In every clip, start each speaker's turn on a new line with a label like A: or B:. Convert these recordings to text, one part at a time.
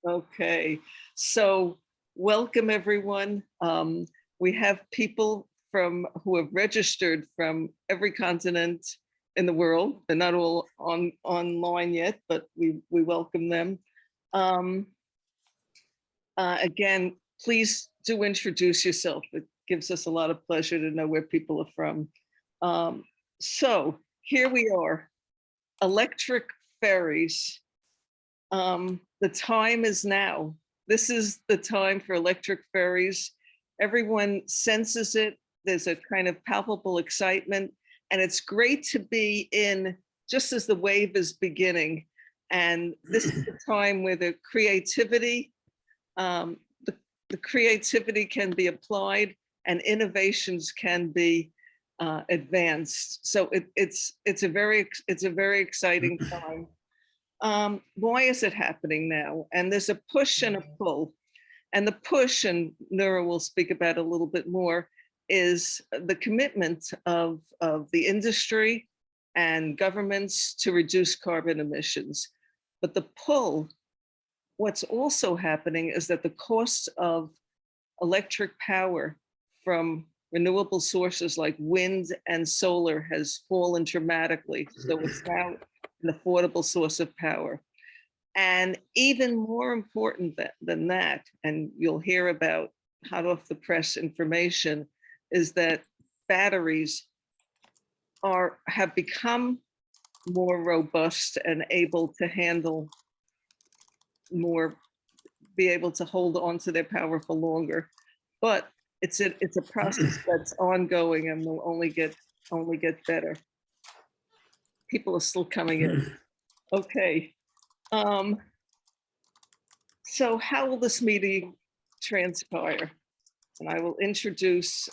A: Okay, so welcome everyone. We have people who have registered from every continent in the world. They're not all online yet, but we welcome them. Again, please do introduce yourself. It gives us a lot of pleasure to know where people are from. So here we are, electric ferries. The time is now. This is the time for electric ferries. Everyone senses it. There's a kind of palpable excitement, and it's great to be in just as the wave is beginning. And this is the time where the creativity can be applied and innovations can be advanced. So it's a very exciting time. Why is it happening now? And there's a push and a pull. And the push, and Nurur will speak about a little bit more, is the commitment of the industry and governments to reduce carbon emissions. But the pull, what's also happening is that the cost of electric power from renewable sources like wind and solar has fallen dramatically. So it's now an affordable source of power. And even more important than that, and you'll hear about hot off the press information, is that batteries have become more robust and able to handle more, be able to hold on to their power for longer. But it's a process that's ongoing and will only get better. People are still coming in. Okay. So how will this meeting transpire? And I will introduce,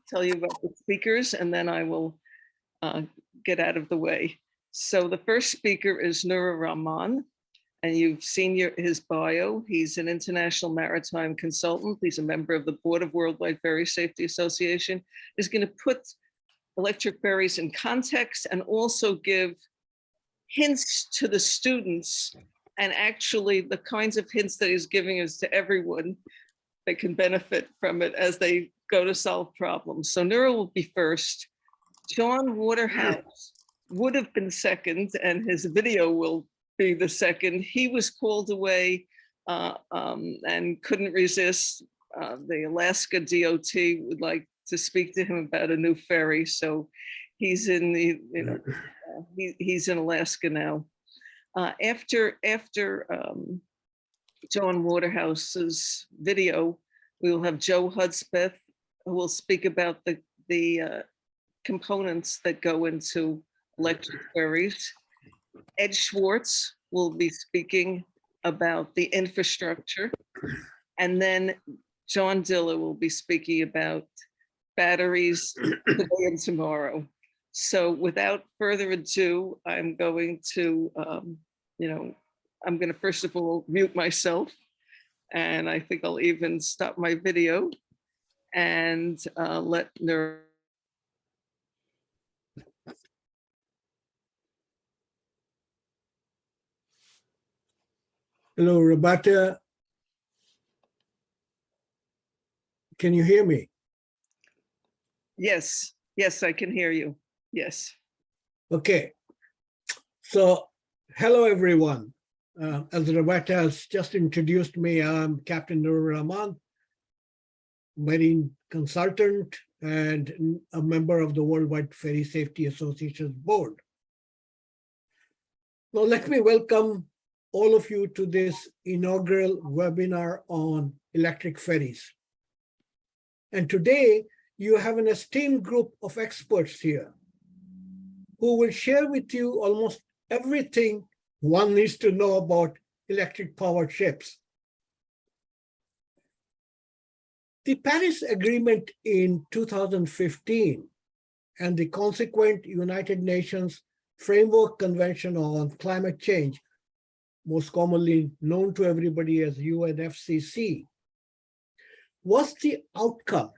A: tell you about the speakers, and then I will get out of the way. So the first speaker is Nurur Rahman, and you've seen his bio. He's an international maritime consultant. He's a member of the Board of Worldwide Ferry Safety Association. He's going to put electric ferries in context and also give hints to the students, and actually the kinds of hints that he's giving is to everyone that can benefit from it as they go to solve problems. So Nurur will be first. Jon Waterhouse would have been second, and his video will be the second. He was called away and couldn't resist. The Alaska DOT would like to speak to him about a new ferry. So he's in the, he's in Alaska now. After Jon Waterhouse's video, we will have Joe Hudspeth, who will speak about the components that go into electric ferries. Ed Schwarz will be speaking about the infrastructure. And then Jon Diller will be speaking about batteries today and tomorrow. So without further ado, I'm going to, I'm going to first of all mute myself, and I think I'll even stop my video and let Nurur.
B: Hello, Roberta. Can you hear me?
A: Yes, yes, I can hear you. Yes.
B: Okay. So, hello, everyone. As Roberta has just introduced me, I'm Captain Nurur Rahman, marine consultant and a member of the Worldwide Ferry Safety Association's board. Now, let me welcome all of you to this inaugural webinar on electric ferries. And today, you have an esteemed group of experts here who will share with you almost everything one needs to know about electric powered ships. The Paris Agreement in 2015 and the consequent United Nations Framework Convention on Climate Change, most commonly known to everybody as UNFCCC, was the outcome,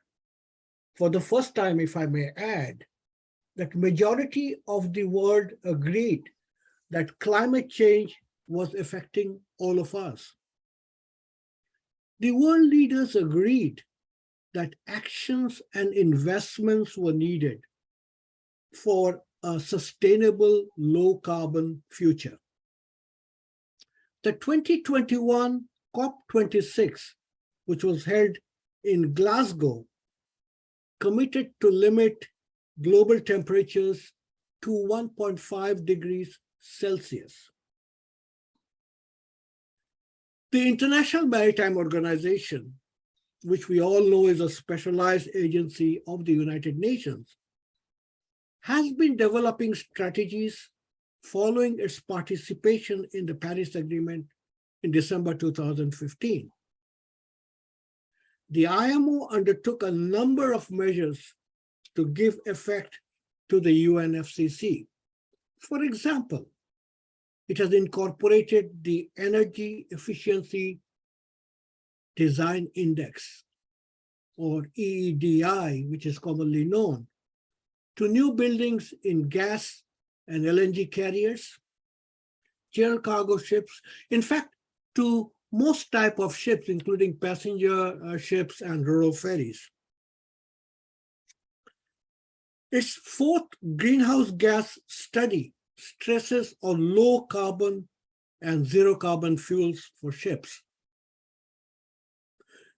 B: for the first time, if I may add, that majority of the world agreed that climate change was affecting all of us. The world leaders agreed that actions and investments were needed for a sustainable low-carbon future. The 2021 COP26, which was held in Glasgow, committed to limit global temperatures to 1.5 degrees Celsius. The International Maritime Organization, which we all know is a specialized agency of the United Nations, has been developing strategies following its participation in the Paris Agreement in December 2015. The IMO undertook a number of measures to give effect to the UNFCCC. For example, it has incorporated the Energy Efficiency Design Index, or EEDI, which is commonly known, to new buildings in gas and LNG carriers, general cargo ships, in fact, to most type of ships, including passenger ships and ro-ro ferries. Its fourth greenhouse gas study stresses on low carbon and zero carbon fuels for ships.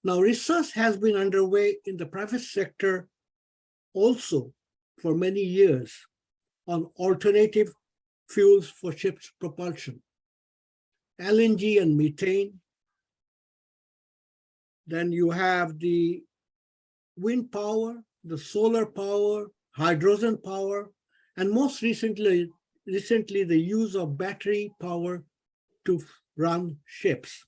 B: Now, research has been underway in the private sector also for many years on alternative fuels for ships' propulsion, LNG and methane. Then you have the wind power, the solar power, hydrogen power, and most recently the use of battery power to run ships.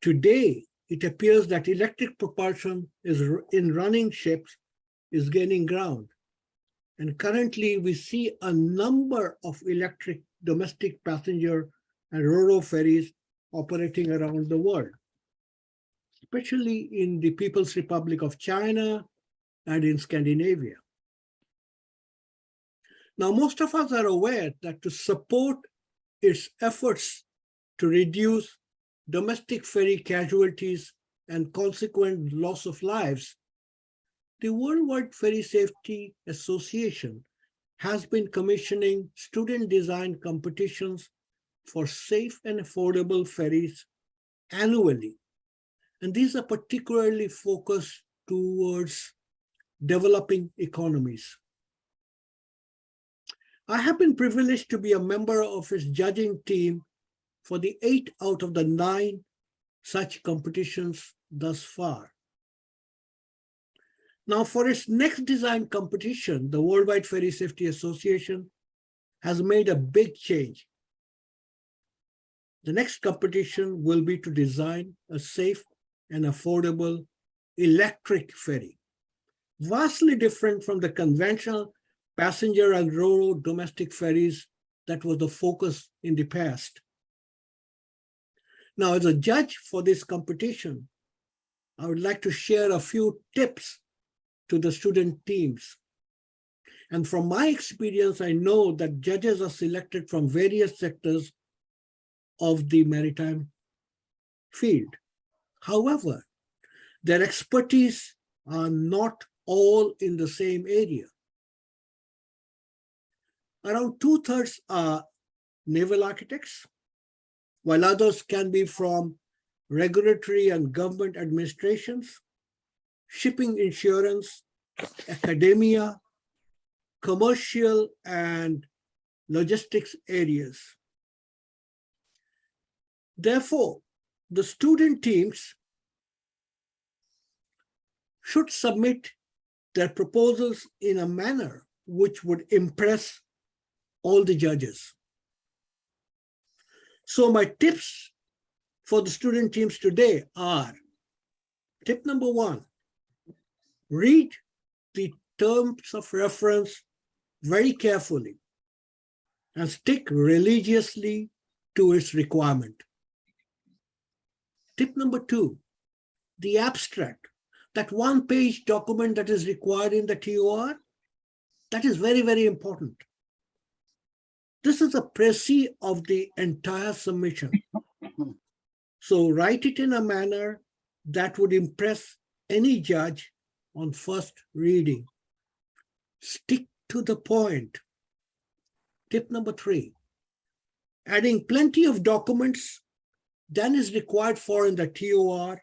B: Today, it appears that electric propulsion in running ships is gaining ground. And currently, we see a number of electric domestic passenger and ro-ro ferries operating around the world, especially in the People's Republic of China and in Scandinavia. Now, most of us are aware that to support its efforts to reduce domestic ferry casualties and consequent loss of lives, the Worldwide Ferry Safety Association has been commissioning student design competitions for safe and affordable ferries annually. And these are particularly focused towards developing economies. I have been privileged to be a member of its judging team for the 8 out of the 9 such competitions thus far. Now, for its next design competition, the Worldwide Ferry Safety Association has made a big change. The next competition will be to design a safe and affordable electric ferry, vastly different from the conventional passenger and ro-ro domestic ferries that was the focus in the past. Now, as a judge for this competition, I would like to share a few tips to the student teams. And from my experience, I know that judges are selected from various sectors of the maritime field. However, their expertise are not all in the same area. Around 2/3 are naval architects, while others can be from regulatory and government administrations, shipping insurance, academia, commercial and logistics areas. Therefore, the student teams should submit their proposals in a manner which would impress all the judges. So my tips for the student teams today are, tip number 1, read the terms of reference very carefully and stick religiously to its requirement. Tip number 2, the abstract, that one-page document that is required in the TOR, that is very, very important. This is a précis of the entire submission. So write it in a manner that would impress any judge on first reading. Stick to the point. Tip number 3, adding plenty of documents than is required for in the TOR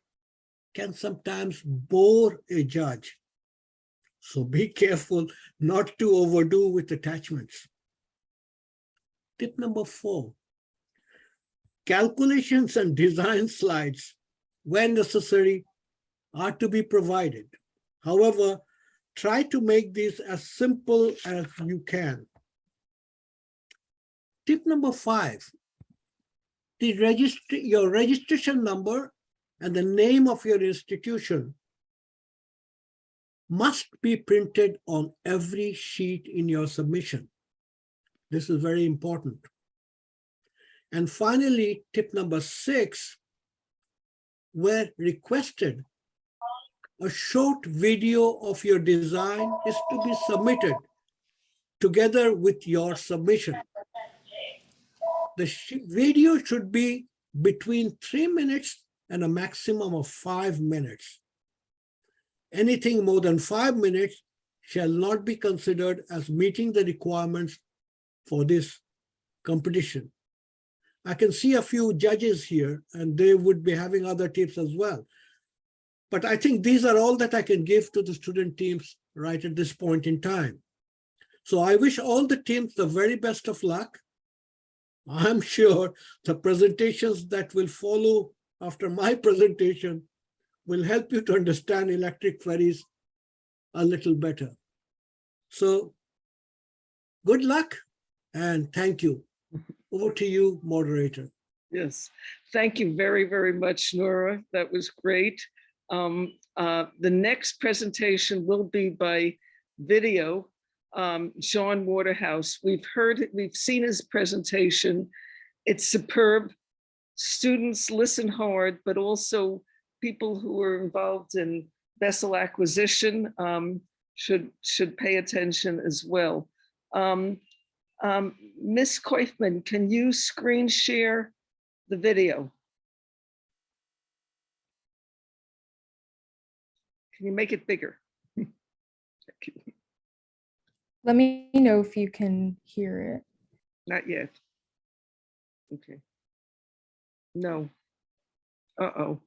B: can sometimes bore a judge. So be careful not to overdo with attachments. Tip number 4, calculations and design slides, when necessary, are to be provided. However, try to make these as simple as you can. Tip number 5, your registration number and the name of your institution must be printed on every sheet in your submission. This is very important. And finally, tip number 6, where requested, a short video of your design is to be submitted together with your submission. The video should be between 3 minutes and a maximum of 5 minutes. Anything more than 5 minutes shall not be considered as meeting the requirements for this competition. I can see a few judges here, and they would be having other tips as well. But I think these are all that I can give to the student teams right at this point in time. So I wish all the teams the very best of luck. I'm sure the presentations that will follow after my presentation will help you to understand electric ferries a little better. So good luck and thank you. Over to you, moderator.
A: Yes, thank you very, very much, Nura. That was great. The next presentation will be by video. Jon Waterhouse. We've seen his presentation. It's superb. Students listen hard, but also people who are involved in vessel acquisition should pay attention as well. Ms. Koifman, can you screen share the video? Can you make it bigger?
C: Let me know if you can hear it.
A: Not yet. Okay. No. Uh-oh.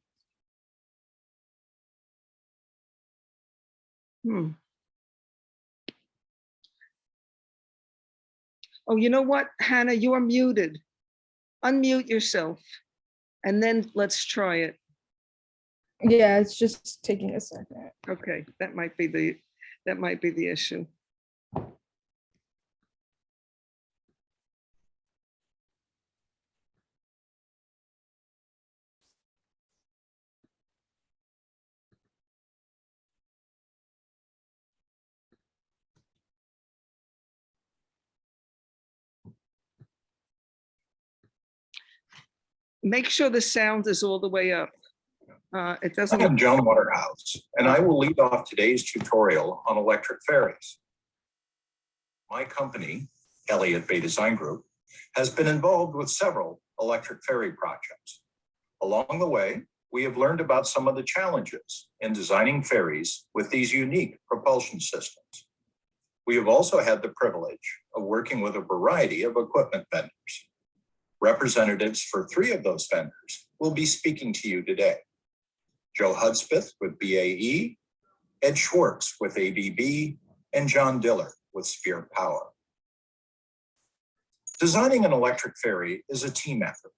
A: Oh, you know what, Hannah, you are muted. Unmute yourself, and then let's try it.
C: Yeah, it's just taking a second.
A: Okay, that might be the issue. Make sure the sound is all the way up. It doesn't.
D: I'm Jon Waterhouse, and I will lead off today's tutorial on electric ferries. My company, Elliott Bay Design Group, has been involved with several electric ferry projects. Along the way, we have learned about some of the challenges in designing ferries with these unique propulsion systems. We have also had the privilege of working with a variety of equipment vendors. Representatives for 3 of those vendors will be speaking to you today. Joe Hudspeth with BAE, Ed Schwarz with ABB, and Jon Diller with Spear Power. Designing an electric ferry is a team effort.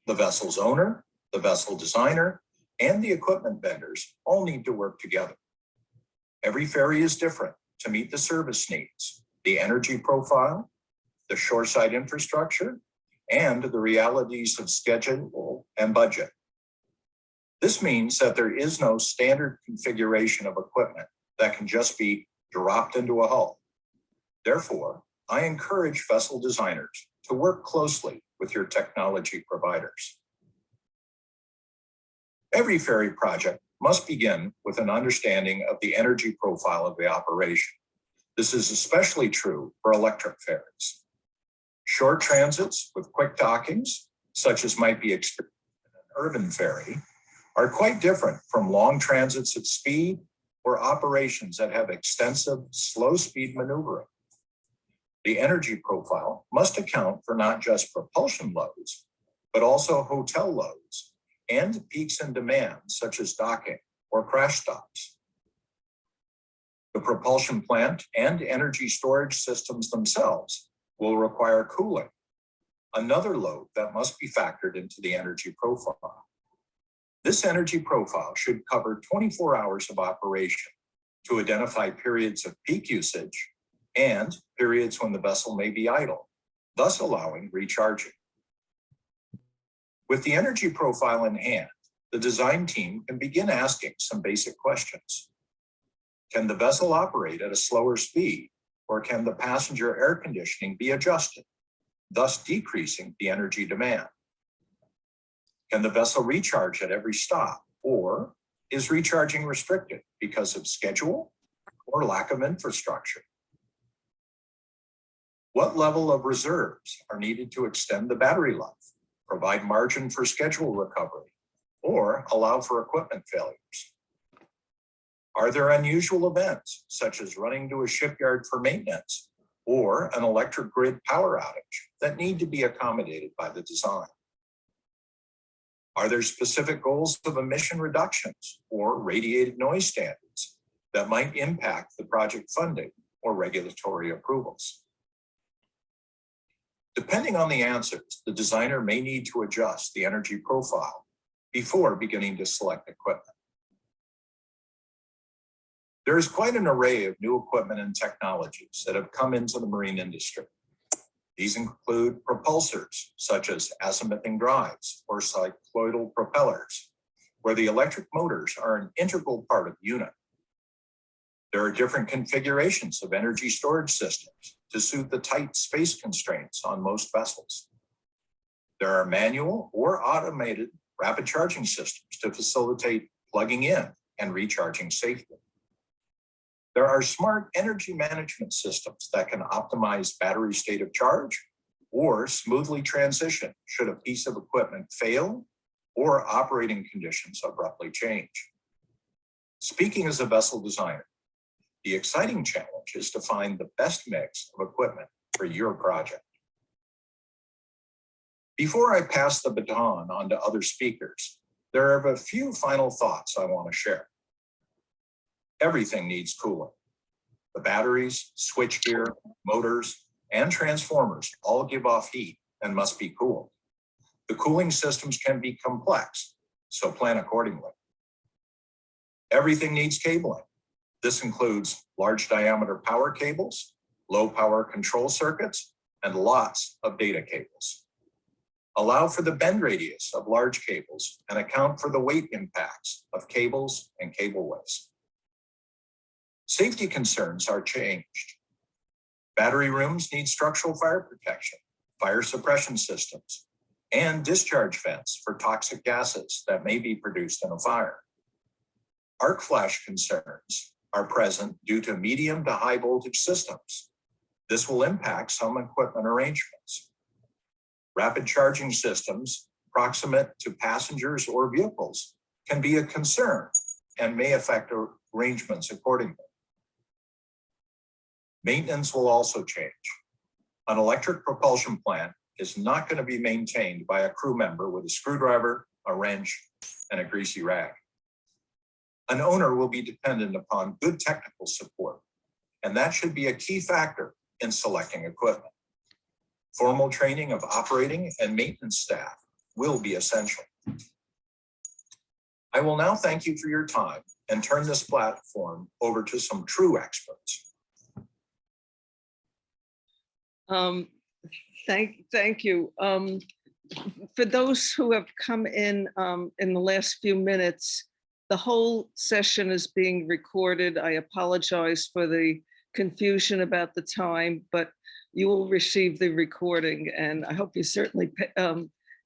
D: The vessel's owner, the vessel designer, and the equipment vendors all need to work together. Every ferry is different to meet the service needs, the energy profile, the shoreside infrastructure, and the realities of schedule and budget. This means that there is no standard configuration of equipment that can just be dropped into a hull. Therefore, I encourage vessel designers to work closely with your technology providers. Every ferry project must begin with an understanding of the energy profile of the operation. This is especially true for electric ferries. Short transits with quick dockings, such as might be experienced in urban ferry are quite different from long transits at speed or operations that have extensive slow speed maneuvering. The energy profile must account for not just propulsion loads, but also hotel loads and peaks in demand such as docking or crash stops. The propulsion plant and energy storage systems themselves will require cooling, another load that must be factored into the energy profile. This energy profile should cover 24 hours of operation to identify periods of peak usage and periods when the vessel may be idle, thus allowing recharging. With the energy profile in hand, the design team can begin asking some basic questions. Can the vessel operate at a slower speed, or can the passenger air conditioning be adjusted, thus decreasing the energy demand? Can the vessel recharge at every stop, or is recharging restricted because of schedule or lack of infrastructure? What level of reserves are needed to extend the battery life, provide margin for schedule recovery, or allow for equipment failures? Are there unusual events, such as running to a shipyard for maintenance or an electric grid power outage, that need to be accommodated by the design? Are there specific goals of emission reductions or radiated noise standards that might impact the project funding or regulatory approvals? Depending on the answers, the designer may need to adjust the energy profile before beginning to select equipment. There is quite an array of new equipment and technologies that have come into the marine industry. These include propulsors, such as azimuthing drives or cycloidal propellers, where the electric motors are an integral part of the unit. There are different configurations of energy storage systems to suit the tight space constraints on most vessels. There are manual or automated rapid charging systems to facilitate plugging in and recharging safely. There are smart energy management systems that can optimize battery state of charge or smoothly transition should a piece of equipment fail or operating conditions abruptly change. Speaking as a vessel designer, the exciting challenge is to find the best mix of equipment for your project. Before I pass the baton on to other speakers, there are a few final thoughts I want to share. Everything needs cooling. The batteries, switchgear, motors, and transformers all give off heat and must be cooled. The cooling systems can be complex, so plan accordingly. Everything needs cabling. This includes large diameter power cables, low power control circuits, and lots of data cables. Allow for the bend radius of large cables and account for the weight impacts of cables and cable widths. Safety concerns are changed. Battery rooms need structural fire protection, fire suppression systems, and discharge vents for toxic gases that may be produced in a fire. Arc flash concerns are present due to medium to high voltage systems. This will impact some equipment arrangements. Rapid charging systems proximate to passengers or vehicles can be a concern and may affect arrangements accordingly. Maintenance will also change. An electric propulsion plant is not going to be maintained by a crew member with a screwdriver, a wrench, and a greasy rag. An owner will be dependent upon good technical support, and that should be a key factor in selecting equipment. Formal training of operating and maintenance staff will be essential. I will now thank you for your time and turn this platform over to some true experts.
A: Thank you. For those who have come in the last few minutes, the whole session is being recorded. I apologize for the confusion about the time, but you will receive the recording, and I hope you certainly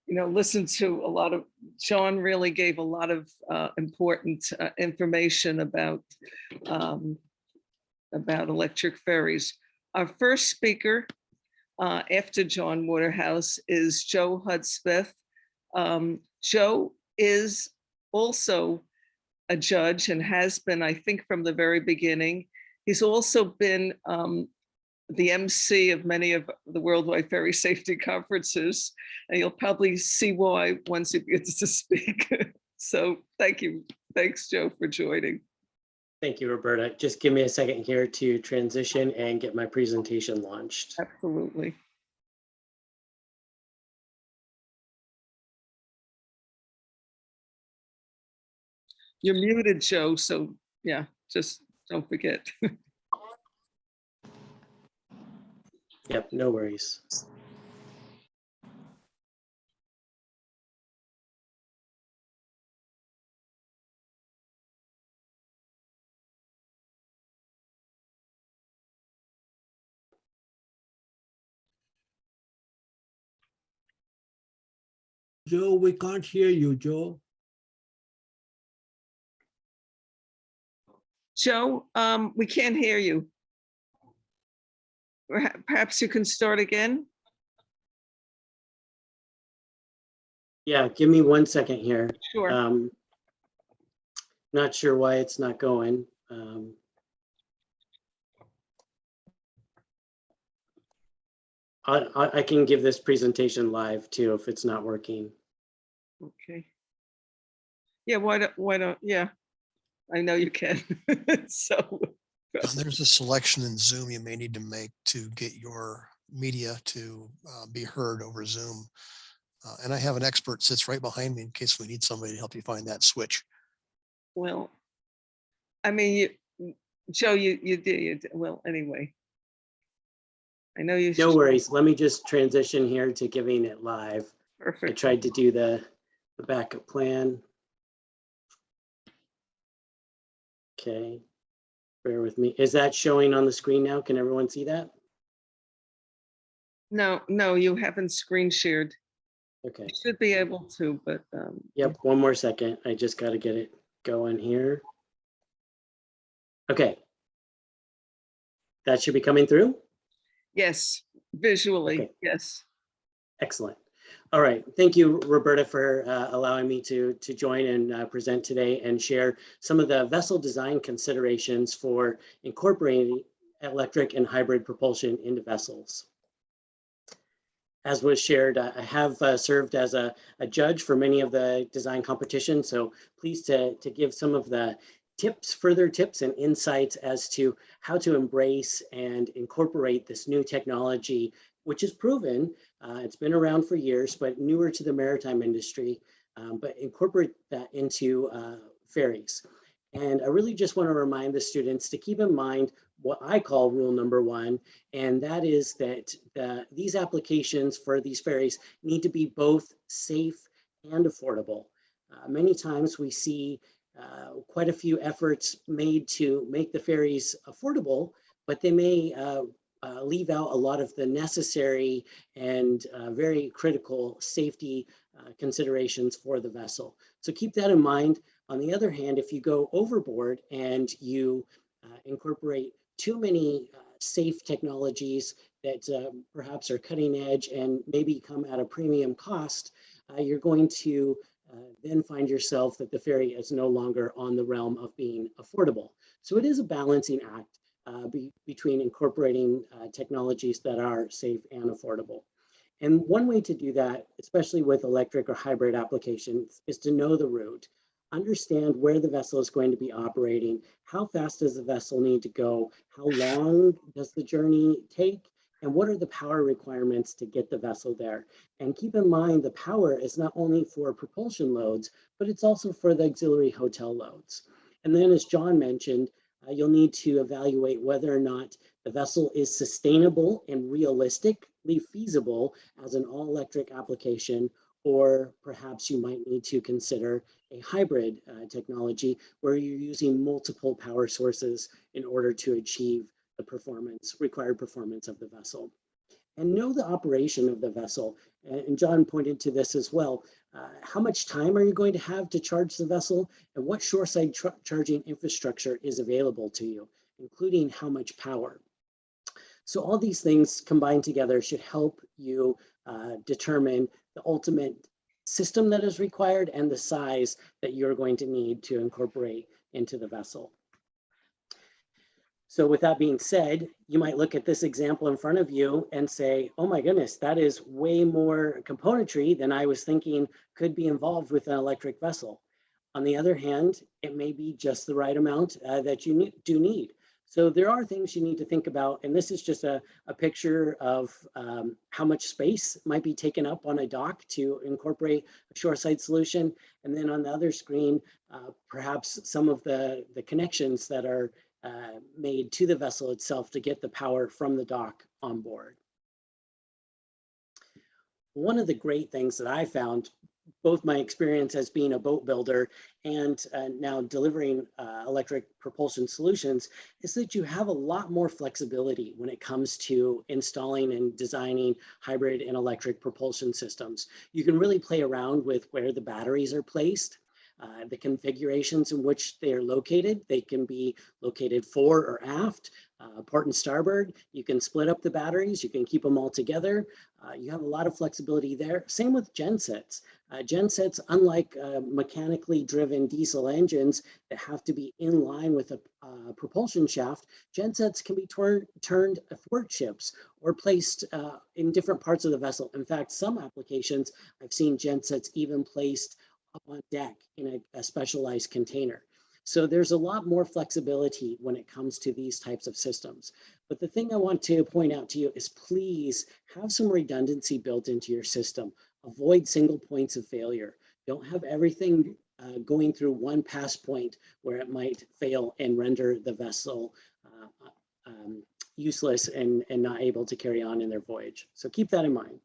A: listen to a lot of, Jon really gave a lot of important information about electric ferries. Our first speaker after Jon Waterhouse is Joe Hudspeth, Joe is also a judge and has been, I think, from the very beginning. He's also been the MC of many of the Worldwide Ferry Safety Conferences, and you'll probably see why once he gets to speak. So thank you. Thanks, Joe, for joining.
E: Thank you, Roberta. Just give me a second here to transition and get my presentation launched.
A: Absolutely. You're muted, Joe, so yeah, just don't forget.
E: Yep, no worries.
B: Joe, we can't hear you, Joe.
A: Joe, we can't hear you. Perhaps you can start again.
E: Yeah, give me 1 second here.
A: Sure.
E: Not sure why it's not going. I can give this presentation live too if it's not working.
A: Okay. Yeah, why don't, yeah, I know you can. So.
F: There's a selection in Zoom you may need to make to get your media to be heard over Zoom. And I have an expert sits right behind me in case we need somebody to help you find that switch.
A: Well, I mean, Joe, you did. Well, anyway. I know you.
E: No worries. Let me just transition here to giving it live.
A: Perfect.
E: I tried to do the backup plan. Okay, bear with me. Is that showing on the screen now? Can everyone see that?
A: No, you haven't screen shared.
E: Okay.
A: You should be able to, but.
E: Yep, 1 more second. I just got to get it going here. Okay. That should be coming through?
A: Yes, visually,
E: Okay.
A: yes.
E: Excellent. All right. Thank you, Roberta, for allowing me to join and present today and share some of the vessel design considerations for incorporating electric and hybrid propulsion into vessels. As was shared, I have served as a judge for many of the design competitions, so pleased to give some of the further tips and insights as to how to embrace and incorporate this new technology, which is proven. It's been around for years, but newer to the maritime industry, but incorporate that into ferries. And I really just want to remind the students to keep in mind what I call rule number 1, and that is that these applications for these ferries need to be both safe and affordable. Many times we see quite a few efforts made to make the ferries affordable, but they may leave out a lot of the necessary and very critical safety considerations for the vessel. So keep that in mind. On the other hand, if you go overboard and you incorporate too many safe technologies that perhaps are cutting edge and maybe come at a premium cost, you're going to then find yourself that the ferry is no longer on the realm of being affordable. So it is a balancing act between incorporating technologies that are safe and affordable. And one way to do that, especially with electric or hybrid applications, is to know the route. Understand where the vessel is going to be operating, how fast does the vessel need to go, how long does the journey take, and what are the power requirements to get the vessel there. And keep in mind, the power is not only for propulsion loads, but it's also for the auxiliary hotel loads. And then, as John mentioned, you'll need to evaluate whether or not the vessel is sustainable and realistically feasible as an all-electric application, or perhaps you might need to consider a hybrid technology where you're using multiple power sources in order to achieve the required performance of the vessel. And know the operation of the vessel. And John pointed to this as well. How much time are you going to have to charge the vessel, and what shoreside charging infrastructure is available to you, including how much power. So all these things combined together should help you determine the ultimate system that is required and the size that you're going to need to incorporate into the vessel. So with that being said, you might look at this example in front of you and say, oh my goodness, that is way more componentry than I was thinking could be involved with an electric vessel. On the other hand, it may be just the right amount that you do need. So there are things you need to think about. And this is just a picture of how much space might be taken up on a dock to incorporate a shoreside solution. And then on the other screen, perhaps some of the connections that are made to the vessel itself to get the power from the dock on board. One of the great things that I found, both my experience as being a boat builder and now delivering electric propulsion solutions, is that you have a lot more flexibility when it comes to installing and designing hybrid and electric propulsion systems. You can really play around with where the batteries are placed, the configurations in which they are located. They can be located fore or aft, port and starboard. You can split up the batteries. You can keep them all together. You have a lot of flexibility there. Same with gensets. Gensets, unlike mechanically driven diesel engines that have to be in line with a propulsion shaft, gensets can be turned athwart ships or placed in different parts of the vessel. In fact, some applications, I've seen gensets even placed up on deck in a specialized container. So there's a lot more flexibility when it comes to these types of systems. But the thing I want to point out to you is please have some redundancy built into your system. Avoid single points of failure. Don't have everything going through one pass point where it might fail and render the vessel useless and not able to carry on in their voyage. So keep that in mind.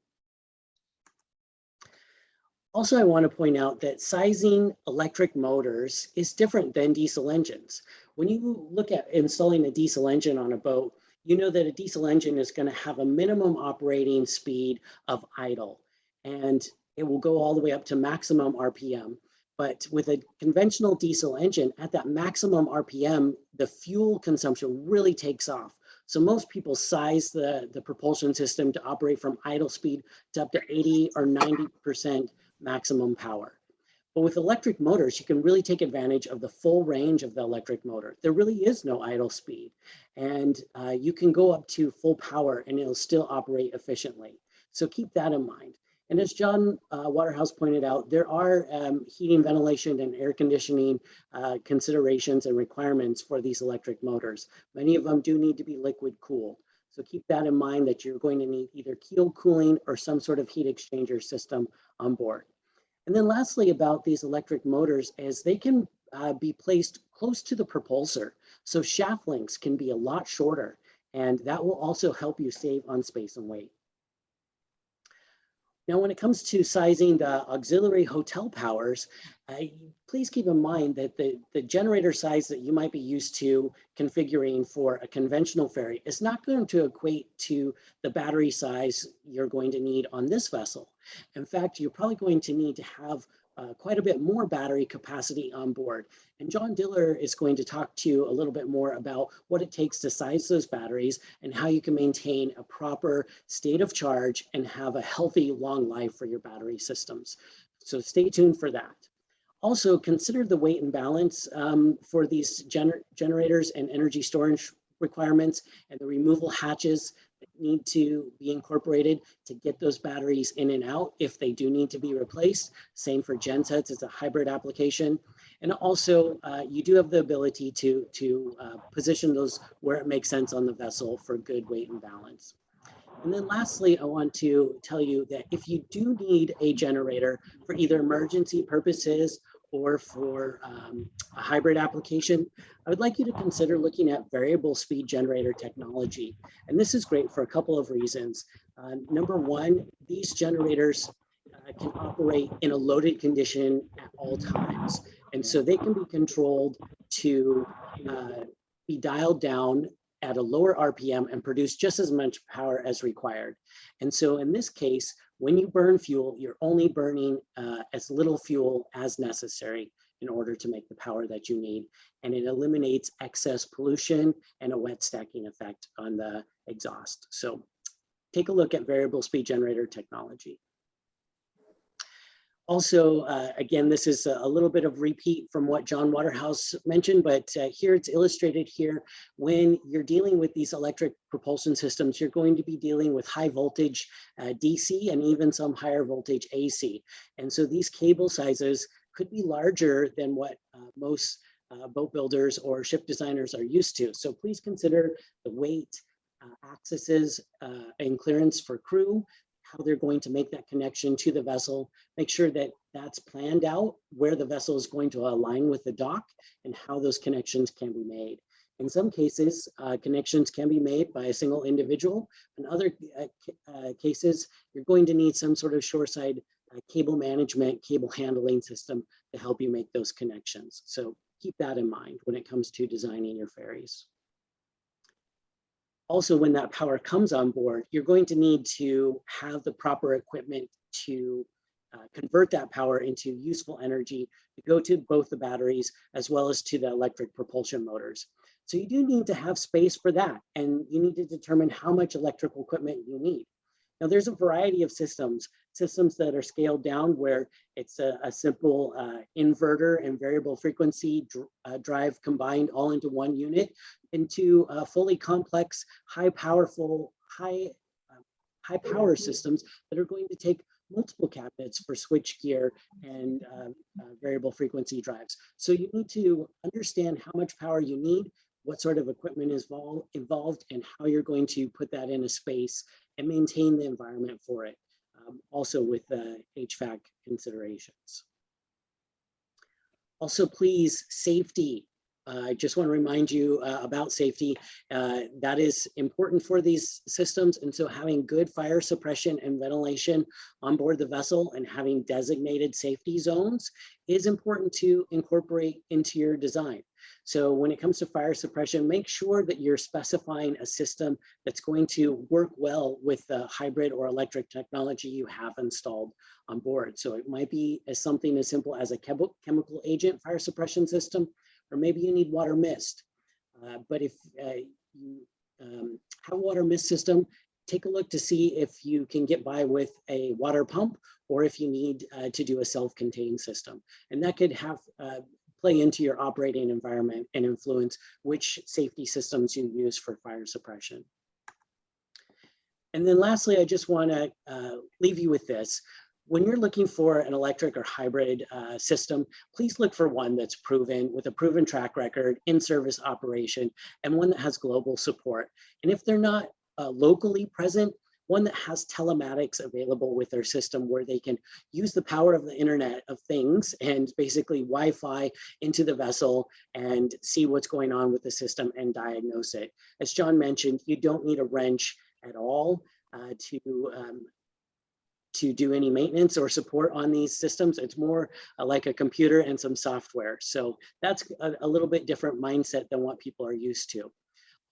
E: Also, I want to point out that sizing electric motors is different than diesel engines. When you look at installing a diesel engine on a boat, you know that a diesel engine is going to have a minimum operating speed of idle, and it will go all the way up to maximum RPM. But with a conventional diesel engine, at that maximum RPM, the fuel consumption really takes off. So most people size the propulsion system to operate from idle speed to up to 80 or 90% maximum power. But with electric motors, you can really take advantage of the full range of the electric motor. There really is no idle speed, and you can go up to full power and it'll still operate efficiently. So keep that in mind. And as Jon Waterhouse pointed out, there are heating, ventilation, and air conditioning considerations and requirements for these electric motors. Many of them do need to be liquid cooled. So keep that in mind that you're going to need either keel cooling or some sort of heat exchanger system on board. And then lastly about these electric motors is they can be placed close to the propulsor. So shaft lengths can be a lot shorter, and that will also help you save on space and weight. Now, when it comes to sizing the auxiliary hotel powers, please keep in mind that the generator size that you might be used to configuring for a conventional ferry is not going to equate to the battery size you're going to need on this vessel. In fact, you're probably going to need to have quite a bit more battery capacity on board. And Jon Diller is going to talk to you a little bit more about what it takes to size those batteries and how you can maintain a proper state of charge and have a healthy long life for your battery systems. So stay tuned for that. Also, consider the weight and balance for these generators and energy storage requirements and the removal hatches that need to be incorporated to get those batteries in and out if they do need to be replaced. Same for gensets, it's a hybrid application. And also, you do have the ability to position those where it makes sense on the vessel for good weight and balance. And then lastly, I want to tell you that if you do need a generator for either emergency purposes or for a hybrid application, I would like you to consider looking at variable speed generator technology. And this is great for a couple of reasons. Number one, these generators can operate in a loaded condition at all times. And so they can be controlled to be dialed down at a lower RPM and produce just as much power as required. And so in this case, when you burn fuel, you're only burning as little fuel as necessary in order to make the power that you need. And it eliminates excess pollution and a wet stacking effect on the exhaust. So take a look at variable speed generator technology. Also, again, this is a little bit of repeat from what John Waterhouse mentioned, but here it's illustrated here. When you're dealing with these electric propulsion systems, you're going to be dealing with high voltage DC and even some higher voltage AC. And so these cable sizes could be larger than what most boat builders or ship designers are used to. So please consider the weight, accesses, and clearance for crew, how they're going to make that connection to the vessel. Make sure that that's planned out, where the vessel is going to align with the dock and how those connections can be made. In some cases, connections can be made by a single individual. In other cases, you're going to need some sort of shoreside cable management, cable handling system to help you make those connections. So keep that in mind when it comes to designing your ferries. Also, when that power comes on board, you're going to need to have the proper equipment to convert that power into useful energy to go to both the batteries as well as to the electric propulsion motors. So you do need to have space for that, and you need to determine how much electrical equipment you need. Now, there's a variety of systems that are scaled down where it's a simple inverter and variable frequency drive combined all into one unit, into fully complex, high power systems that are going to take multiple cabinets for switch gear and variable frequency drives. So you need to understand how much power you need, what sort of equipment is involved, and how you're going to put that in a space and maintain the environment for it, also with HVAC considerations. Also, please, safety. I just want to remind you about safety. That is important for these systems. And so having good fire suppression and ventilation on board the vessel and having designated safety zones is important to incorporate into your design. So when it comes to fire suppression, make sure that you're specifying a system that's going to work well with the hybrid or electric technology you have installed on board. So it might be something as simple as a chemical agent fire suppression system, or maybe you need water mist. But if you have a water mist system, take a look to see if you can get by with a water pump or if you need to do a self-contained system. And that could have play into your operating environment and influence which safety systems you use for fire suppression. And then lastly, I just want to leave you with this. When you're looking for an electric or hybrid system, please look for one that's proven, with a proven track record, in-service operation, and one that has global support. And if they're not locally present, one that has telematics available with their system where they can use the power of the Internet of Things and basically Wi-Fi into the vessel and see what's going on with the system and diagnose it. As John mentioned, you don't need a wrench at all to do any maintenance or support on these systems. It's more like a computer and some software. So that's a little bit different mindset than what people are used to.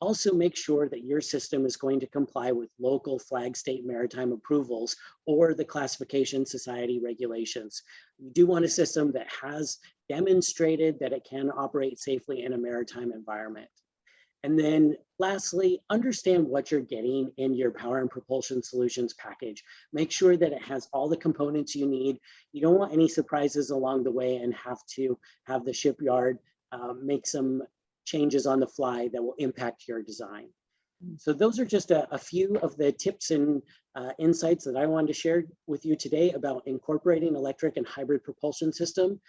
E: Also, make sure that your system is going to comply with local flag state maritime approvals or the Classification Society regulations. You do want a system that has demonstrated that it can operate safely in a maritime environment. And then lastly, understand what you're getting in your power and propulsion solutions package. Make sure that it has all the components you need. You don't want any surprises along the way and have to have the shipyard make some changes on the fly that will impact your design. So those are just a few of the tips and insights that I wanted to share with you today about incorporating electric and hybrid propulsion system.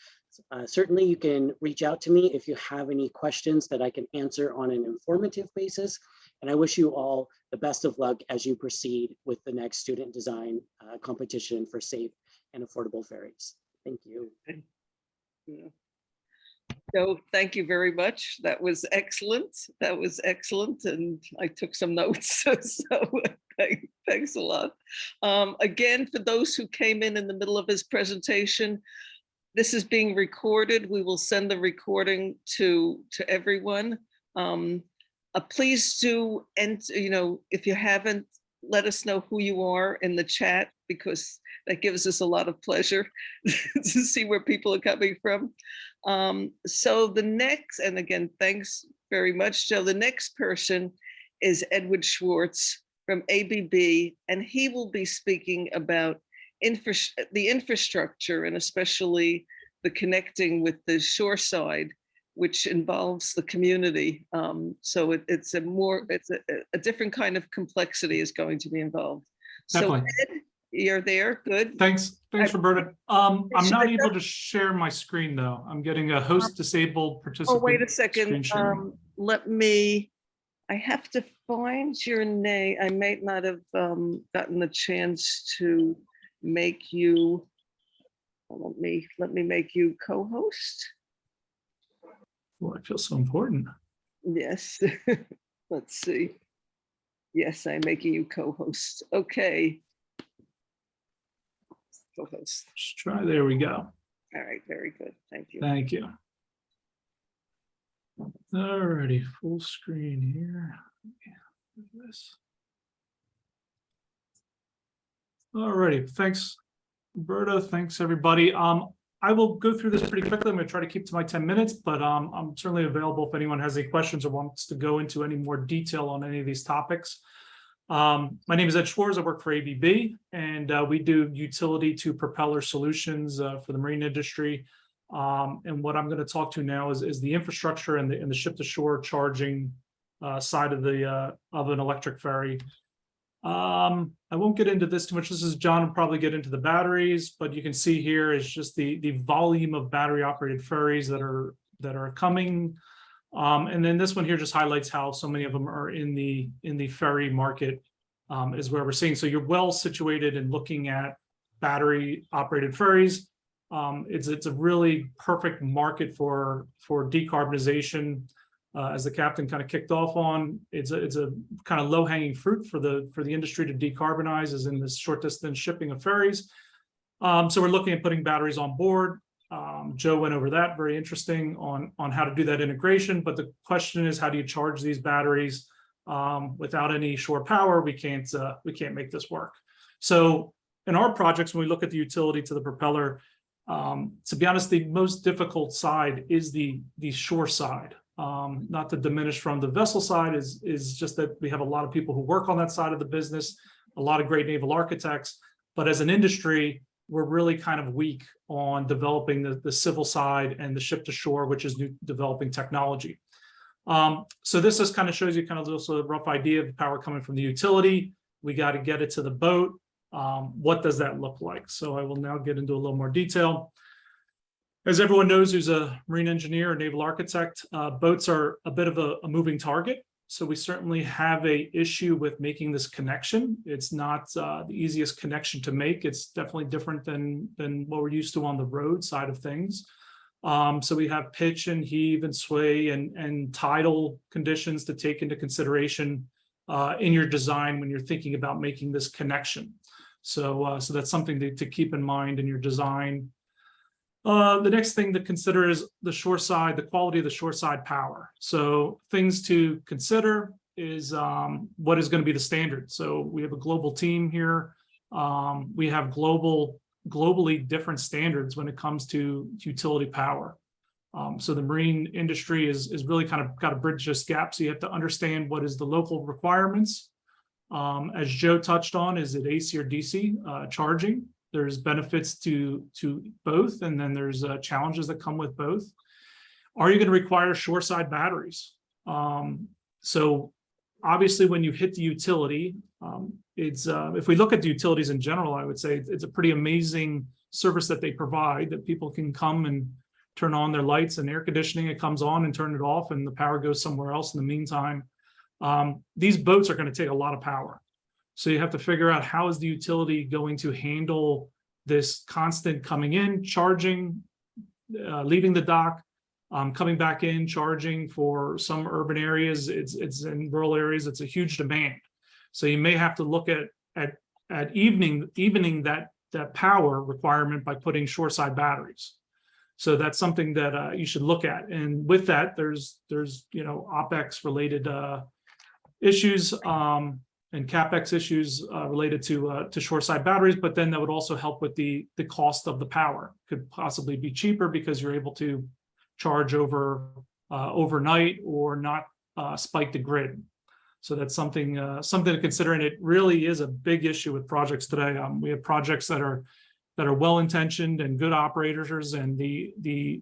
E: Certainly you can reach out to me if you have any questions that I can answer on an informative basis. And I wish you all the best of luck as you proceed with the next student design competition for safe and affordable ferries. Thank you.
A: Yeah. So thank you very much. That was excellent. That was excellent. And I took some notes. So thanks a lot. Again, for those who came in the middle of his presentation, this is being recorded. We will send the recording to everyone. Please do, and if you haven't, let us know who you are in the chat, because that gives us a lot of pleasure to see where people are coming from. So the next, and again, thanks very much, Joe. The next person is Edward Schwarz from ABB, and he will be speaking about the infrastructure, and especially the connecting with the shore side, which involves the community. So it's a different kind of complexity is going to be involved. So
G: Definitely.
A: Ed, you're there, good.
G: Thanks, Roberta. I'm
A: Should
G: not
A: I
G: able to share my screen though. I'm getting a host disabled participant.
A: Oh, wait a
G: screen
A: second.
G: sharing.
A: I have to find your name. I may not have gotten the chance to make you. Let me make you co-host.
G: Oh, I feel so important.
A: Yes. Let's see. Yes, I'm making you co-host. Okay. Co-host.
G: Let's try. There we go.
A: All right. Very good. Thank you.
G: Thank you. Alrighty, full screen here. This. Alrighty, thanks, Roberta. Thanks, everybody. I will go through this pretty quickly. I'm going to try to keep to my 10 minutes, but I'm certainly available if anyone has any questions or wants to go into any more detail on any of these topics. My name is Ed Schwarz. I work for ABB, and we do utility to propeller solutions for the marine industry. And what I'm going to talk to now is the infrastructure and the ship-to-shore charging side of an electric ferry. I won't get into this too much. This is John will probably get into the batteries, but you can see here is just the volume of battery-operated ferries that are coming. And then this one here just highlights how so many of them are in the ferry market is where we're seeing. So you're well situated in looking at battery-operated ferries. It's a really perfect market for decarbonization. As the captain kind of kicked off on, it's a kind of low-hanging fruit for the industry to decarbonize, is in this short distance shipping of ferries. So we're looking at putting batteries on board. Joe went over that, very interesting on how to do that integration. But the question is, how do you charge these batteries without any shore power? We can't make this work. So in our projects, when we look at the utility to the propeller, to be honest, the most difficult side is the shore side. Not to diminish from the vessel side, is just that we have a lot of people who work on that side of the business, a lot of great naval architects, but as an industry, we're really kind of weak on developing the civil side and the ship to shore, which is new developing technology. So this just kind of shows you kind of also a rough idea of the power coming from the utility. We got to get it to the boat. What does that look like? So I will now get into a little more detail. As everyone knows who's a marine engineer or naval architect, boats are a bit of a moving target. So we certainly have an issue with making this connection. It's not the easiest connection to make. It's definitely different than what we're used to on the road side of things. So we have pitch and heave and sway and tidal conditions to take into consideration in your design when you're thinking about making this connection. So that's something to keep in mind in your design. The next thing to consider is the shore side, the quality of the shore side power. So things to consider is what is going to be the standard. So we have a global team here. We have globally different standards when it comes to utility power. So the marine industry is really kind of got to bridge this gap. So you have to understand what is the local requirements. As Joe touched on, is it AC or DC charging? There's benefits to both, and then there's challenges that come with both. Are you going to require shoreside batteries? So obviously, when you hit the utility, it's if we look at the utilities in general, I would say it's a pretty amazing service that they provide, that people can come and turn on their lights and air conditioning. It comes on and turn it off, and the power goes somewhere else in the meantime. These boats are going to take a lot of power. So you have to figure out, how is the utility going to handle this constant coming in, charging, leaving the dock, coming back in, charging. For some urban areas, it's in rural areas, it's a huge demand. So you may have to look at evening that power requirement by putting shoreside batteries. So that's something that you should look at. And with that, there's OpEx related issues and CapEx issues related to shoreside batteries, but then that would also help with the cost of the power. Could possibly be cheaper because you're able to charge overnight or not spike the grid. So that's something something to consider, and it really is a big issue with projects today. We have projects that are well-intentioned and good operators, and they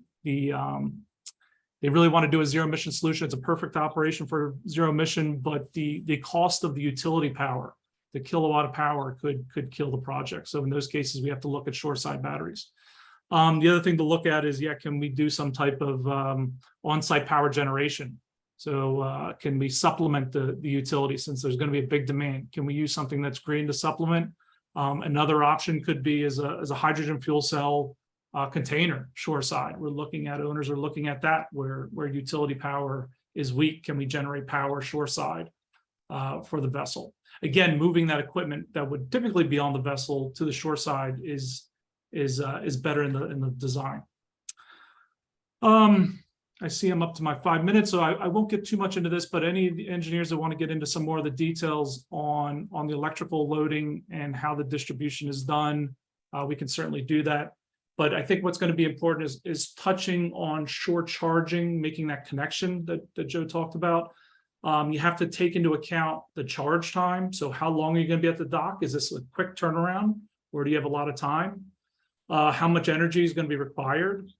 G: really want to do a zero emission solution. It's a perfect operation for zero emission, but the cost of the utility power, the kilowatt of power, could kill the project. So in those cases, we have to look at shoreside batteries. The other thing to look at is, can we do some type of on-site power generation? So can we supplement the utility, since there's going to be a big demand? Can we use something that's green to supplement? Another option could be as a hydrogen fuel cell container shoreside. Owners are looking at that, where utility power is weak. Can we generate power shoreside for the vessel? Again, moving that equipment that would typically be on the vessel to the shoreside is better in the design. I see I'm up to my 5 minutes, so I won't get too much into this, but any of the engineers that want to get into some more of the details on the electrical loading and how the distribution is done, we can certainly do that. But I think what's going to be important is touching on shore charging, making that connection that Joe talked about. You have to take into account the charge time. So how long are you going to be at the dock? Is this a quick turnaround, or do you have a lot of time? How much energy is going to be required?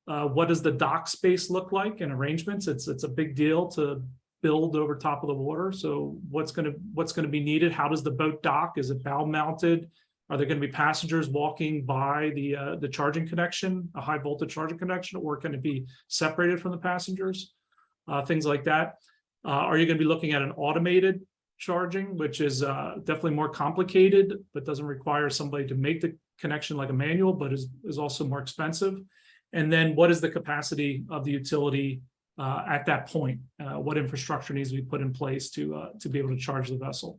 G: What does the dock space look like and arrangements? It's a big deal to build over top of the water. So what's going to be needed? How does the boat dock? Is it bow mounted? Are there going to be passengers walking by the charging connection, a high voltage charging connection, or can it be separated from the passengers? Things like that. Are you going to be looking at an automated charging, which is definitely more complicated, but doesn't require somebody to make the connection like a manual, but is also more expensive? And then what is the capacity of the utility at that point? What infrastructure needs to be put in place to be able to charge the vessel?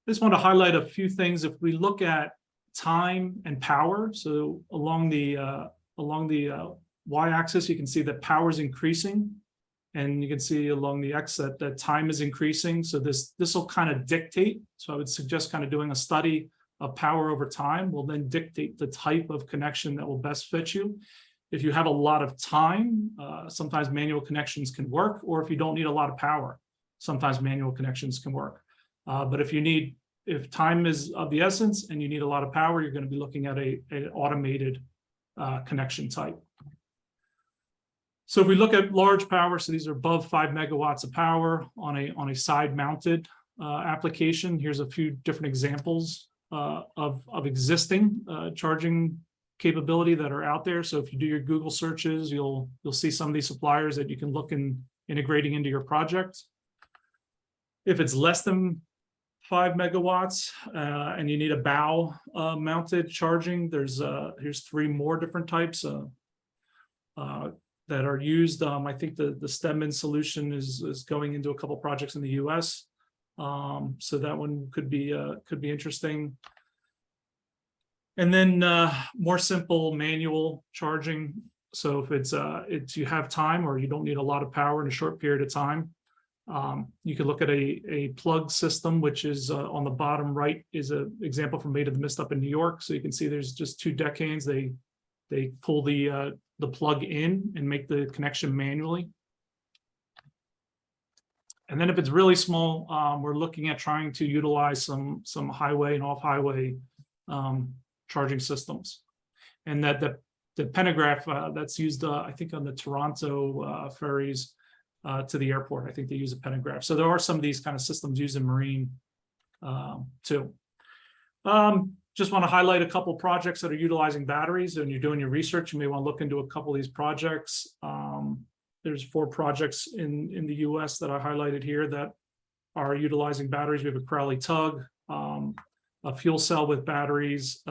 G: I just want to highlight a few things. If we look at time and power, so along the y-axis, you can see that power is increasing, and you can see along the x that time is increasing. So this will kind of dictate. So I would suggest kind of doing a study of power over time will then dictate the type of connection that will best fit you. If you have a lot of time, sometimes manual connections can work, or if you don't need a lot of power, sometimes manual connections can work. But if time is of the essence and you need a lot of power, you're going to be looking at an automated connection type. So if we look at large power, so these are above 5 megawatts of power on a side mounted application. Here's a few different examples of existing charging capability that are out there. So if you do your Google searches, you'll see some of these suppliers that you can look in integrating into your project. If it's less than 5 megawatts and you need a bow mounted charging, here's 3 more different types that are used. I think the Stedman solution is going into a couple projects in the US. So that one could be interesting. And then more simple manual charging. So if it's you have time or you don't need a lot of power in a short period of time, you could look at a plug system, which is on the bottom right is an example from Made of the Mist up in New York. So you can see there's just 2 deckhands. They pull the plug in and make the connection manually. And then if it's really small, we're looking at trying to utilize some highway and off-highway charging systems. And the pantograph that's used, I think, on the Toronto ferries to the airport. I think they use a pantograph. So there are some of these kind of systems used in marine too. Just want to highlight a couple projects that are utilizing batteries. When you're doing your research, you may want to look into a couple of these projects. There's 4 projects in the US that I highlighted here that are utilizing batteries. We have a Crowley tug, a fuel cell with batteries,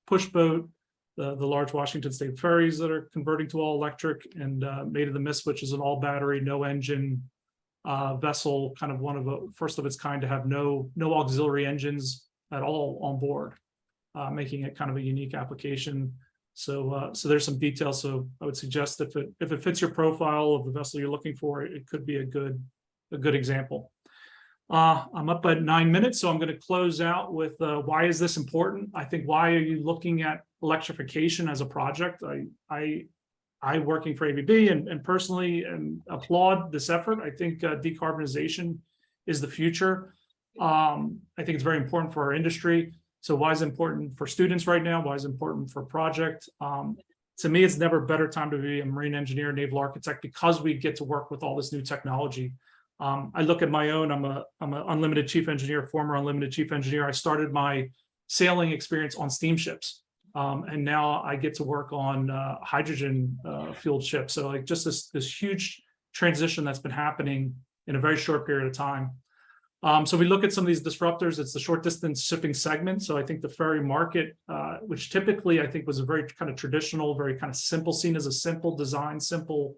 G: push boat, the large Washington State ferries that are converting to all electric, and Made of the Mist, which is an all battery, no engine vessel, kind of one of the first of its kind to have no auxiliary engines at all on board, making it kind of a unique application. So there's some details. So I would suggest if it fits your profile of the vessel you're looking for, it could be a good example. I'm up at 9 minutes, so I'm going to close out with why is this important? I think, why are you looking at electrification as a project? I I working for ABB and personally and applaud this effort. I think decarbonization is the future. I think it's very important for our industry. So why is it important for students right now? Why is it important for a project? To me, it's never a better time to be a marine engineer, naval architect, because we get to work with all this new technology. I look at my own, I'm an unlimited chief engineer, former unlimited chief engineer. I started my sailing experience on steamships. And now I get to work on hydrogen fueled ships. So like just this huge transition that's been happening in a very short period of time. So we look at some of these disruptors. It's the short distance shipping segment. So I think the ferry market, which typically I think was a very kind of traditional, very kind of simple, seen as a simple design, simple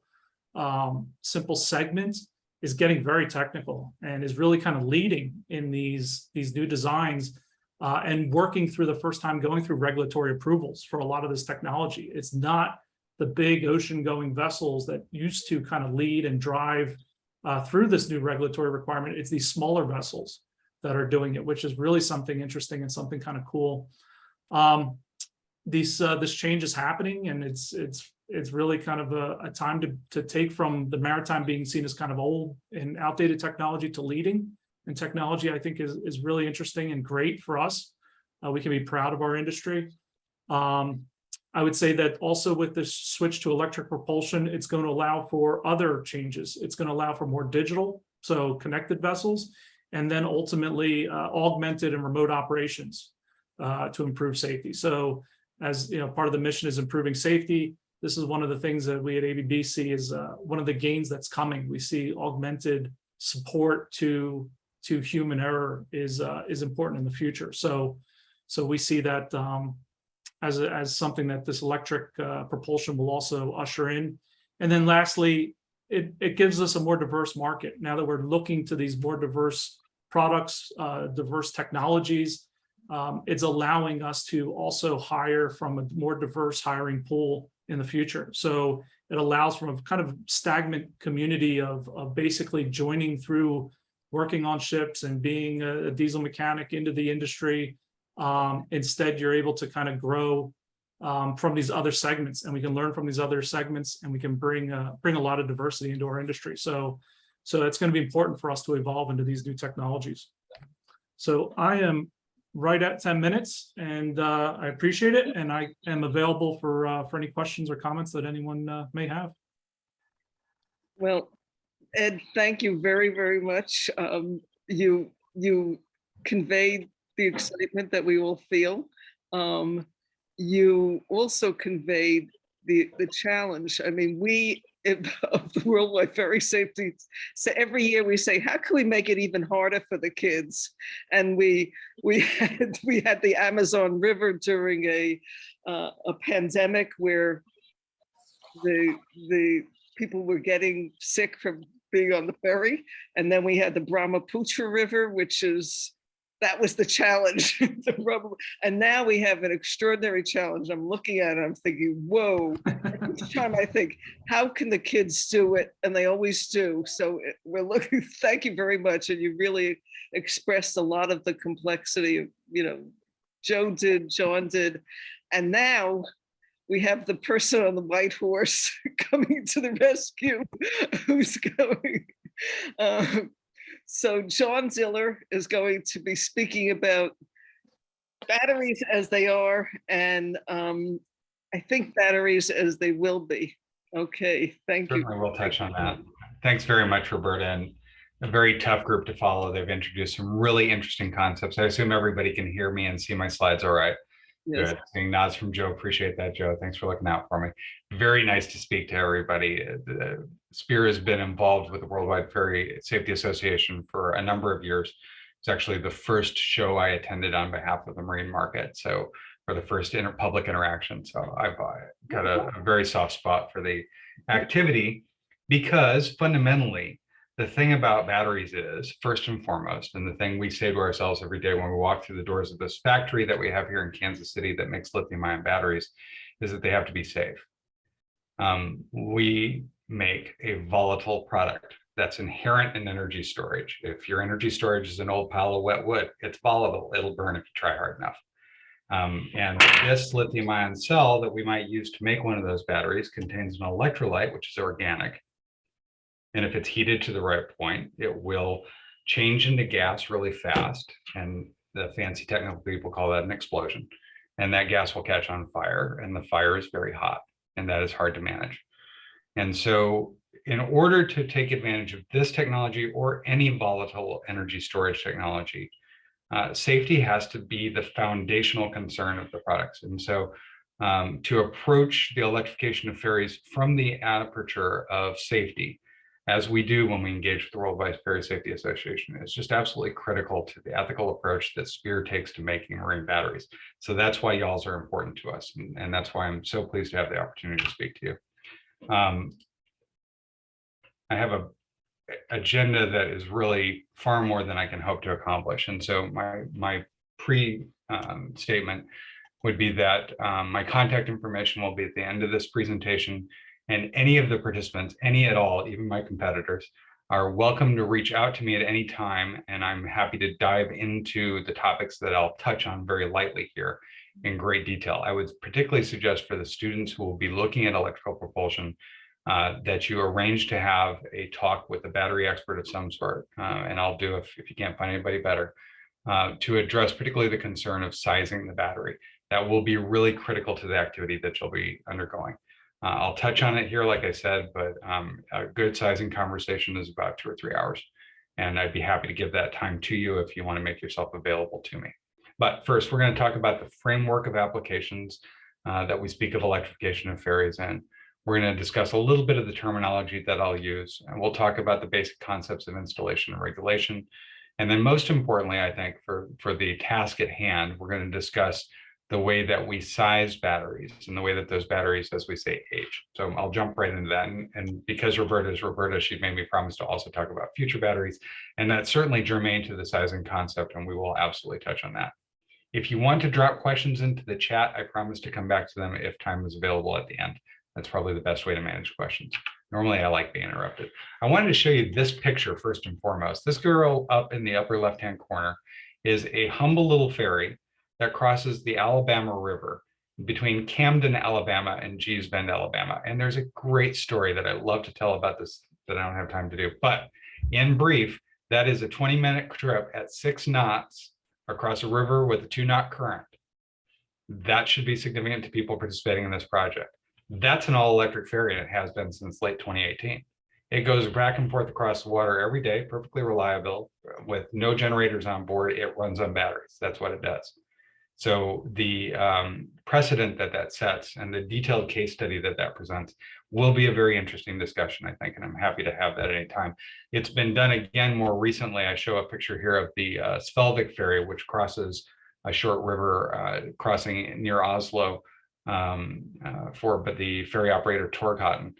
G: segment, is getting very technical and is really kind of leading in these new designs and working through the first time going through regulatory approvals for a lot of this technology. It's not the big ocean going vessels that used to kind of lead and drive through this new regulatory requirement. It's these smaller vessels that are doing it, which is really something interesting and something kind of cool. This change is happening, and it's really kind of a time to take from the maritime being seen as kind of old and outdated technology to leading. And technology, I think, is really interesting and great for us. We can be proud of our industry. I would say that also with this switch to electric propulsion, it's going to allow for other changes. It's going to allow for more digital, so connected vessels, and then ultimately augmented and remote operations to improve safety. So as you know, part of the mission is improving safety. This is one of the things that we at ABB see is one of the gains that's coming. We see augmented support to human error is important in the future. So we see that as something that this electric propulsion will also usher in. And then lastly, it gives us a more diverse market. Now that we're looking to these more diverse products, diverse technologies, it's allowing us to also hire from a more diverse hiring pool in the future. So it allows from a kind of stagnant community of basically joining through working on ships and being a diesel mechanic into the industry. Instead, you're able to kind of grow from these other segments, and we can learn from these other segments, and we can bring a lot of diversity into our industry. So it's going to be important for us to evolve into these new technologies. So I am right at 10 minutes, and I appreciate it, and I am available for any questions or comments that anyone may have.
A: Well, Ed, thank you very, very much. You conveyed the excitement that we all feel. You also conveyed the challenge. I mean, we of the Worldwide Ferry Safety, so every year we say, how can we make it even harder for the kids? And we had the Amazon River during a pandemic where the people were getting sick from being on the ferry, and then we had the Brahmaputra River, that was the challenge. And now we have an extraordinary challenge. I'm looking at it, I'm thinking, whoa. Each time I think, how can the kids do it? And they always do. So we're looking, thank you very much. And you really expressed a lot of the complexity of, Jon did. And now we have the person on the white horse coming to the rescue who's going. So Jon Diller is going to be speaking about batteries as they are, and I think batteries as they will be. Okay, thank you.
H: Certainly we'll touch on that. Thanks very much, Roberta, and a very tough group to follow. They've introduced some really interesting concepts. I assume everybody can hear me and see my slides all right.
A: Yes.
H: Good. Seeing nods from Joe. Appreciate that, Joe. Thanks for looking out for me. Very nice to speak to everybody. Spear has been involved with the Worldwide Ferry Safety Association for a number of years. It's actually the first show I attended on behalf of the marine market. So for the first public interaction. So I've got a very soft spot for the activity, because fundamentally, the thing about batteries is, first and foremost, and the thing we say to ourselves every day when we walk through the doors of this factory that we have here in Kansas City that makes lithium-ion batteries, is that they have to be safe. We make a volatile product that's inherent in energy storage. If your energy storage is an old pile of wet wood, it's volatile. It'll burn if you try hard enough. And this lithium ion cell that we might use to make one of those batteries contains an electrolyte, which is organic. And if it's heated to the right point, it will change into gas really fast. And the fancy technical people call that an explosion. And that gas will catch on fire, and the fire is very hot, and that is hard to manage. And so in order to take advantage of this technology or any volatile energy storage technology, safety has to be the foundational concern of the products. And so to approach the electrification of ferries from the aperture of safety, as we do when we engage with the Worldwide Ferry Safety Association, is just absolutely critical to the ethical approach that Spear takes to making marine batteries. So that's why y'all's are important to us. And that's why I'm so pleased to have the opportunity to speak to you. I have a agenda that is really far more than I can hope to accomplish. And so my statement would be that my contact information will be at the end of this presentation, and any of the participants, any at all, even my competitors, are welcome to reach out to me at any time, and I'm happy to dive into the topics that I'll touch on very lightly here in great detail. I would particularly suggest for the students who will be looking at electrical propulsion that you arrange to have a talk with a battery expert of some sort, and I'll do if you can't find anybody better, to address particularly the concern of sizing the battery. That will be really critical to the activity that you'll be undergoing. I'll touch on it here, like I said, but a good sizing conversation is about 2 or 3 hours. And I'd be happy to give that time to you if you want to make yourself available to me. But first, we're going to talk about the framework of applications that we speak of electrification of ferries in. We're going to discuss a little bit of the terminology that I'll use, and we'll talk about the basic concepts of installation and regulation. And then most importantly, I think for the task at hand, we're going to discuss the way that we size batteries and the way that those batteries, as we say, age. So I'll jump right into that. And because Roberta is Roberta, she made me promise to also talk about future batteries. And that's certainly germane to the sizing concept, and we will absolutely touch on that. If you want to drop questions into the chat, I promise to come back to them if time is available at the end. That's probably the best way to manage questions. Normally, I like being interrupted. I wanted to show you this picture first and foremost. This girl up in the upper left-hand corner is a humble little ferry that crosses the Alabama River between Camden, Alabama and Gee's Bend, Alabama. And there's a great story that I love to tell about this that I don't have time to do. But in brief, that is a 20-minute trip at 6 knots across a river with a 2-knot current. That should be significant to people participating in this project. That's an all-electric ferry, and it has been since late 2018. It goes back and forth across the water every day, perfectly reliable, with no generators on board. It runs on batteries. That's what it does. So the precedent that sets and the detailed case study that presents will be a very interesting discussion, I think, and I'm happy to have that at any time. It's been done again more recently. I show a picture here of the Svelvik ferry, which crosses a short river crossing near Oslo but the ferry operator Torghatten.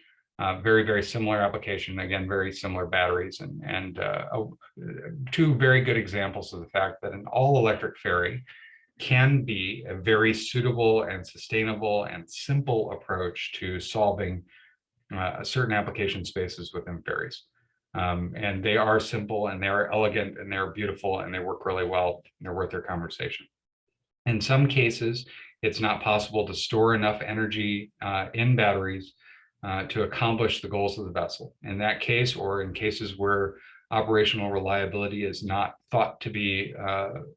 H: Very, very similar application, again, very similar batteries, and two very good examples of the fact that an all-electric ferry can be a very suitable and sustainable and simple approach to solving certain application spaces within ferries. And they are simple, and they're elegant, and they're beautiful, and they work really well. And they're worth their conversation. In some cases, it's not possible to store enough energy in batteries to accomplish the goals of the vessel. In that case, or in cases where operational reliability is not thought to be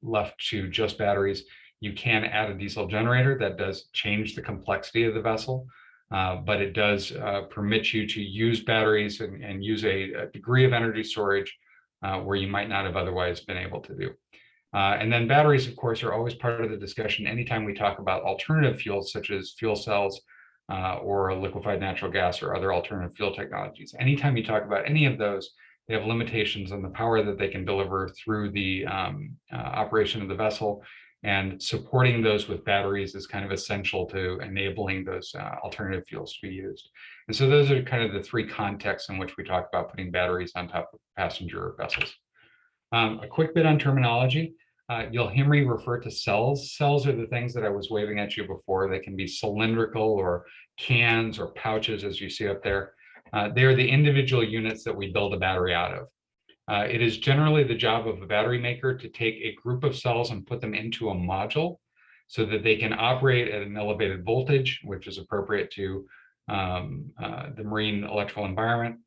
H: left to just batteries, you can add a diesel generator. That does change the complexity of the vessel, but it does permit you to use batteries and use a degree of energy storage where you might not have otherwise been able to do. And then batteries, of course, are always part of the discussion anytime we talk about alternative fuels, such as fuel cells or liquefied natural gas or other alternative fuel technologies. Anytime you talk about any of those, they have limitations on the power that they can deliver through the operation of the vessel, and supporting those with batteries is kind of essential to enabling those alternative fuels to be used. And so those are kind of the three contexts in which we talk about putting batteries on top of passenger vessels. A quick bit on terminology. You'll hear me refer to cells. Cells are the things that I was waving at you before. They can be cylindrical or cans or pouches, as you see up there. They are the individual units that we build a battery out of. It is generally the job of a battery maker to take a group of cells and put them into a module so that they can operate at an elevated voltage, which is appropriate to the marine electrical environment,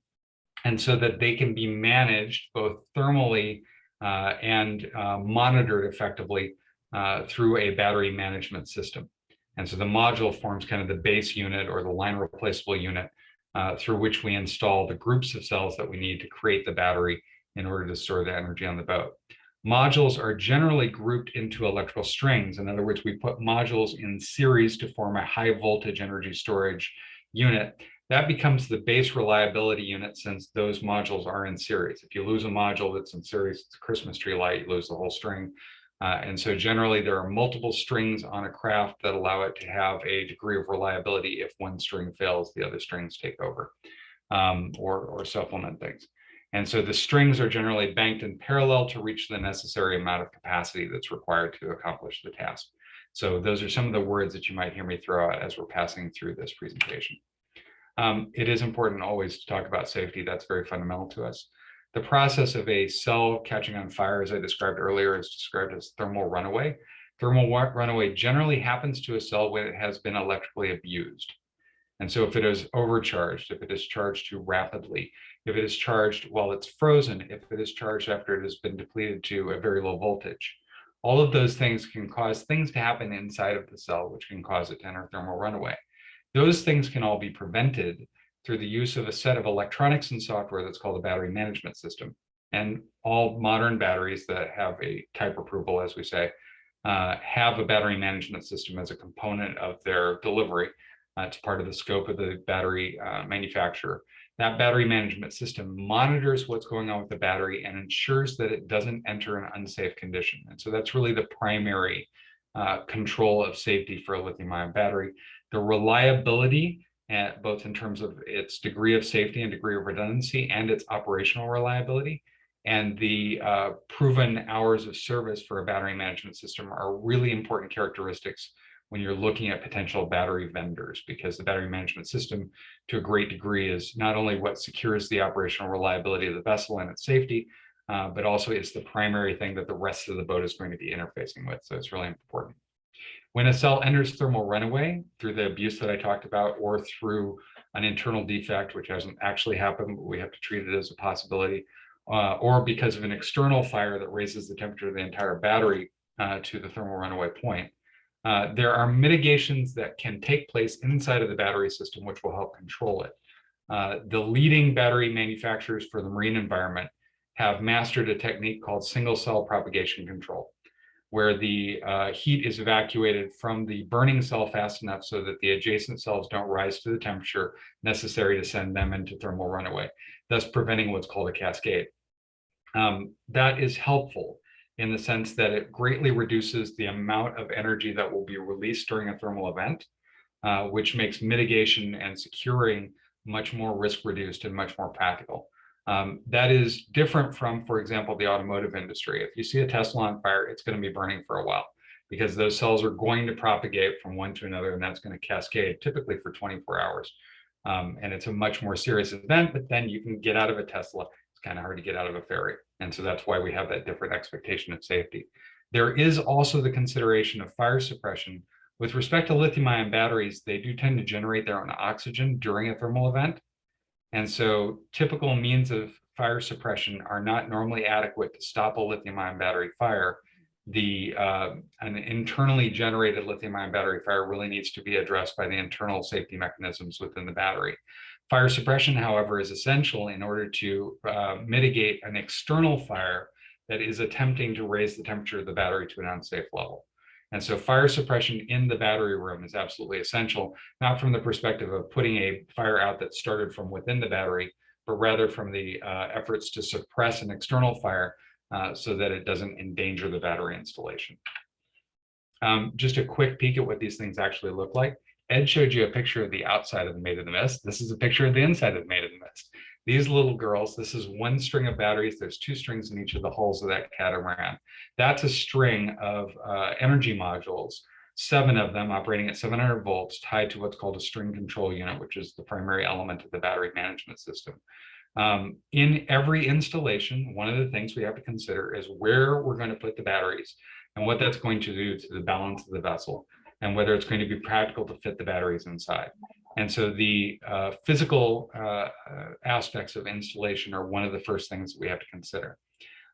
H: and so that they can be managed both thermally and monitored effectively through a battery management system. And so the module forms kind of the base unit or the line replaceable unit through which we install the groups of cells that we need to create the battery in order to store the energy on the boat. Modules are generally grouped into electrical strings. In other words, we put modules in series to form a high voltage energy storage unit. That becomes the base reliability unit since those modules are in series. If you lose a module that's in series, it's a Christmas tree light, you lose the whole string. And so generally there are multiple strings on a craft that allow it to have a degree of reliability. If one string fails, the other strings take over or supplement things. And so the strings are generally banked in parallel to reach the necessary amount of capacity that's required to accomplish the task. So those are some of the words that you might hear me throw out as we're passing through this presentation. It is important always to talk about safety. That's very fundamental to us. The process of a cell catching on fire, as I described earlier, is described as thermal runaway. Thermal runaway generally happens to a cell when it has been electrically abused. And so if it is overcharged, if it is charged too rapidly, if it is charged while it's frozen, if it is charged after it has been depleted to a very low voltage, all of those things can cause things to happen inside of the cell, which can cause it to enter thermal runaway. Those things can all be prevented through the use of a set of electronics and software that's called a battery management system. And all modern batteries that have a type approval, as we say, have a battery management system as a component of their delivery. It's part of the scope of the battery manufacturer. That battery management system monitors what's going on with the battery and ensures that it doesn't enter an unsafe condition. And so that's really the primary control of safety for a lithium-ion battery. The reliability, both in terms of its degree of safety and degree of redundancy and its operational reliability, and the proven hours of service for a battery management system are really important characteristics when you're looking at potential battery vendors, because the battery management system to a great degree is not only what secures the operational reliability of the vessel and its safety, but also is the primary thing that the rest of the boat is going to be interfacing with. So it's really important. When a cell enters thermal runaway through the abuse that I talked about, or through an internal defect, which hasn't actually happened, but we have to treat it as a possibility, or because of an external fire that raises the temperature of the entire battery to the thermal runaway point, there are mitigations that can take place inside of the battery system, which will help control it. The leading battery manufacturers for the marine environment have mastered a technique called single cell propagation control, where the heat is evacuated from the burning cell fast enough so that the adjacent cells don't rise to the temperature necessary to send them into thermal runaway, thus preventing what's called a cascade. That is helpful in the sense that it greatly reduces the amount of energy that will be released during a thermal event, which makes mitigation and securing much more risk reduced and much more practical. That is different from, for example, the automotive industry. If you see a Tesla on fire, it's going to be burning for a while because those cells are going to propagate from one to another, and that's going to cascade typically for 24 hours. And it's a much more serious event, but then you can get out of a Tesla. It's kind of hard to get out of a Ferry. And so that's why we have that different expectation of safety. There is also the consideration of fire suppression. With respect to lithium-ion batteries, they do tend to generate their own oxygen during a thermal event. And so typical means of fire suppression are not normally adequate to stop a lithium-ion battery fire. An internally generated lithium-ion battery fire really needs to be addressed by the internal safety mechanisms within the battery. Fire suppression, however, is essential in order to mitigate an external fire that is attempting to raise the temperature of the battery to an unsafe level. And so fire suppression in the battery room is absolutely essential, not from the perspective of putting a fire out that started from within the battery, but rather from the efforts to suppress an external fire so that it doesn't endanger the battery installation. Just a quick peek at what these things actually look like. Ed showed you a picture of the outside of the Maid of the Mist. This is a picture of the inside of the Maid of the Mist. These little girls, this is one string of batteries. There's 2 strings in each of the hulls of that catamaran. That's a string of energy modules, 7 of them operating at 700 volts tied to what's called a string control unit, which is the primary element of the battery management system. In every installation, one of the things we have to consider is where we're going to put the batteries and what that's going to do to the balance of the vessel, and whether it's going to be practical to fit the batteries inside. And so the physical aspects of installation are one of the first things that we have to consider.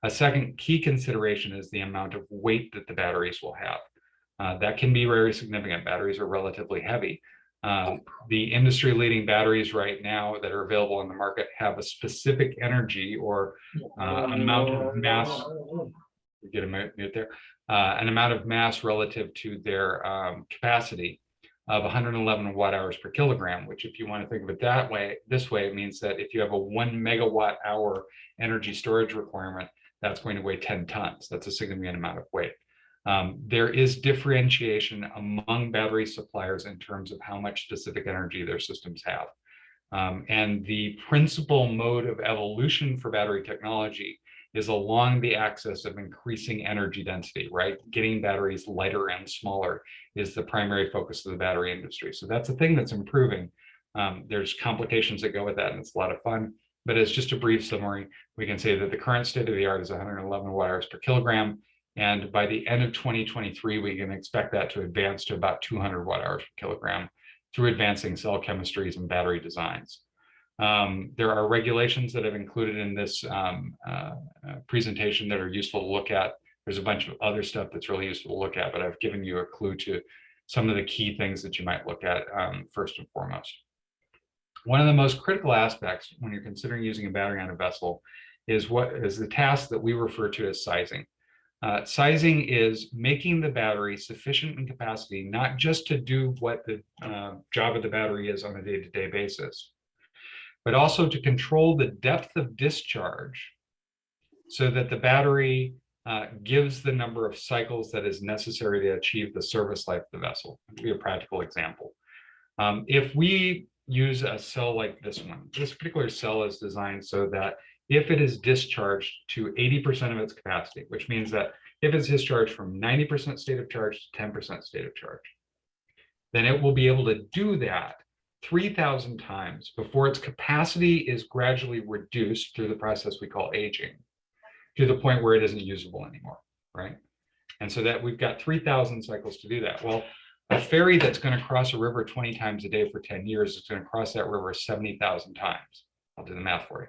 H: A second key consideration is the amount of weight that the batteries will have. That can be very significant. Batteries are relatively heavy. The industry leading batteries right now that are available on the market have a specific energy or amount of mass. Get a mute there. An amount of mass relative to their capacity of 111 watt hours per kilogram, which, if you want to think of it this way, it means that if you have a 1 megawatt hour energy storage requirement, that's going to weigh 10 tons. That's a significant amount of weight. There is differentiation among battery suppliers in terms of how much specific energy their systems have. And the principal mode of evolution for battery technology is along the axis of increasing energy density, right? Getting batteries lighter and smaller is the primary focus of the battery industry. So that's a thing that's improving. There's complications that go with that, and it's a lot of fun. But as just a brief summary, we can say that the current state of the art is 111 watt hours per kilogram. And by the end of 2023, we can expect that to advance to about 200 watt hours per kilogram through advancing cell chemistries and battery designs. There are regulations that I've included in this presentation that are useful to look at. There's a bunch of other stuff that's really useful to look at, but I've given you a clue to some of the key things that you might look at first and foremost. One of the most critical aspects when you're considering using a battery on a vessel is the task that we refer to as sizing. Sizing is making the battery sufficient in capacity, not just to do what the job of the battery is on a day-to-day basis, but also to control the depth of discharge so that the battery gives the number of cycles that is necessary to achieve the service life of the vessel. I'll give you a practical example. If we use a cell like this one, this particular cell is designed so that if it is discharged to 80% of its capacity, which means that if it's discharged from 90% state of charge to 10% state of charge, then it will be able to do that 3,000 times before its capacity is gradually reduced through the process we call aging to the point where it isn't usable anymore, right? And so that we've got 3,000 cycles to do that. Well, a ferry that's going to cross a river 20 times a day for 10 years is going to cross that river 70,000 times. I'll do the math for you.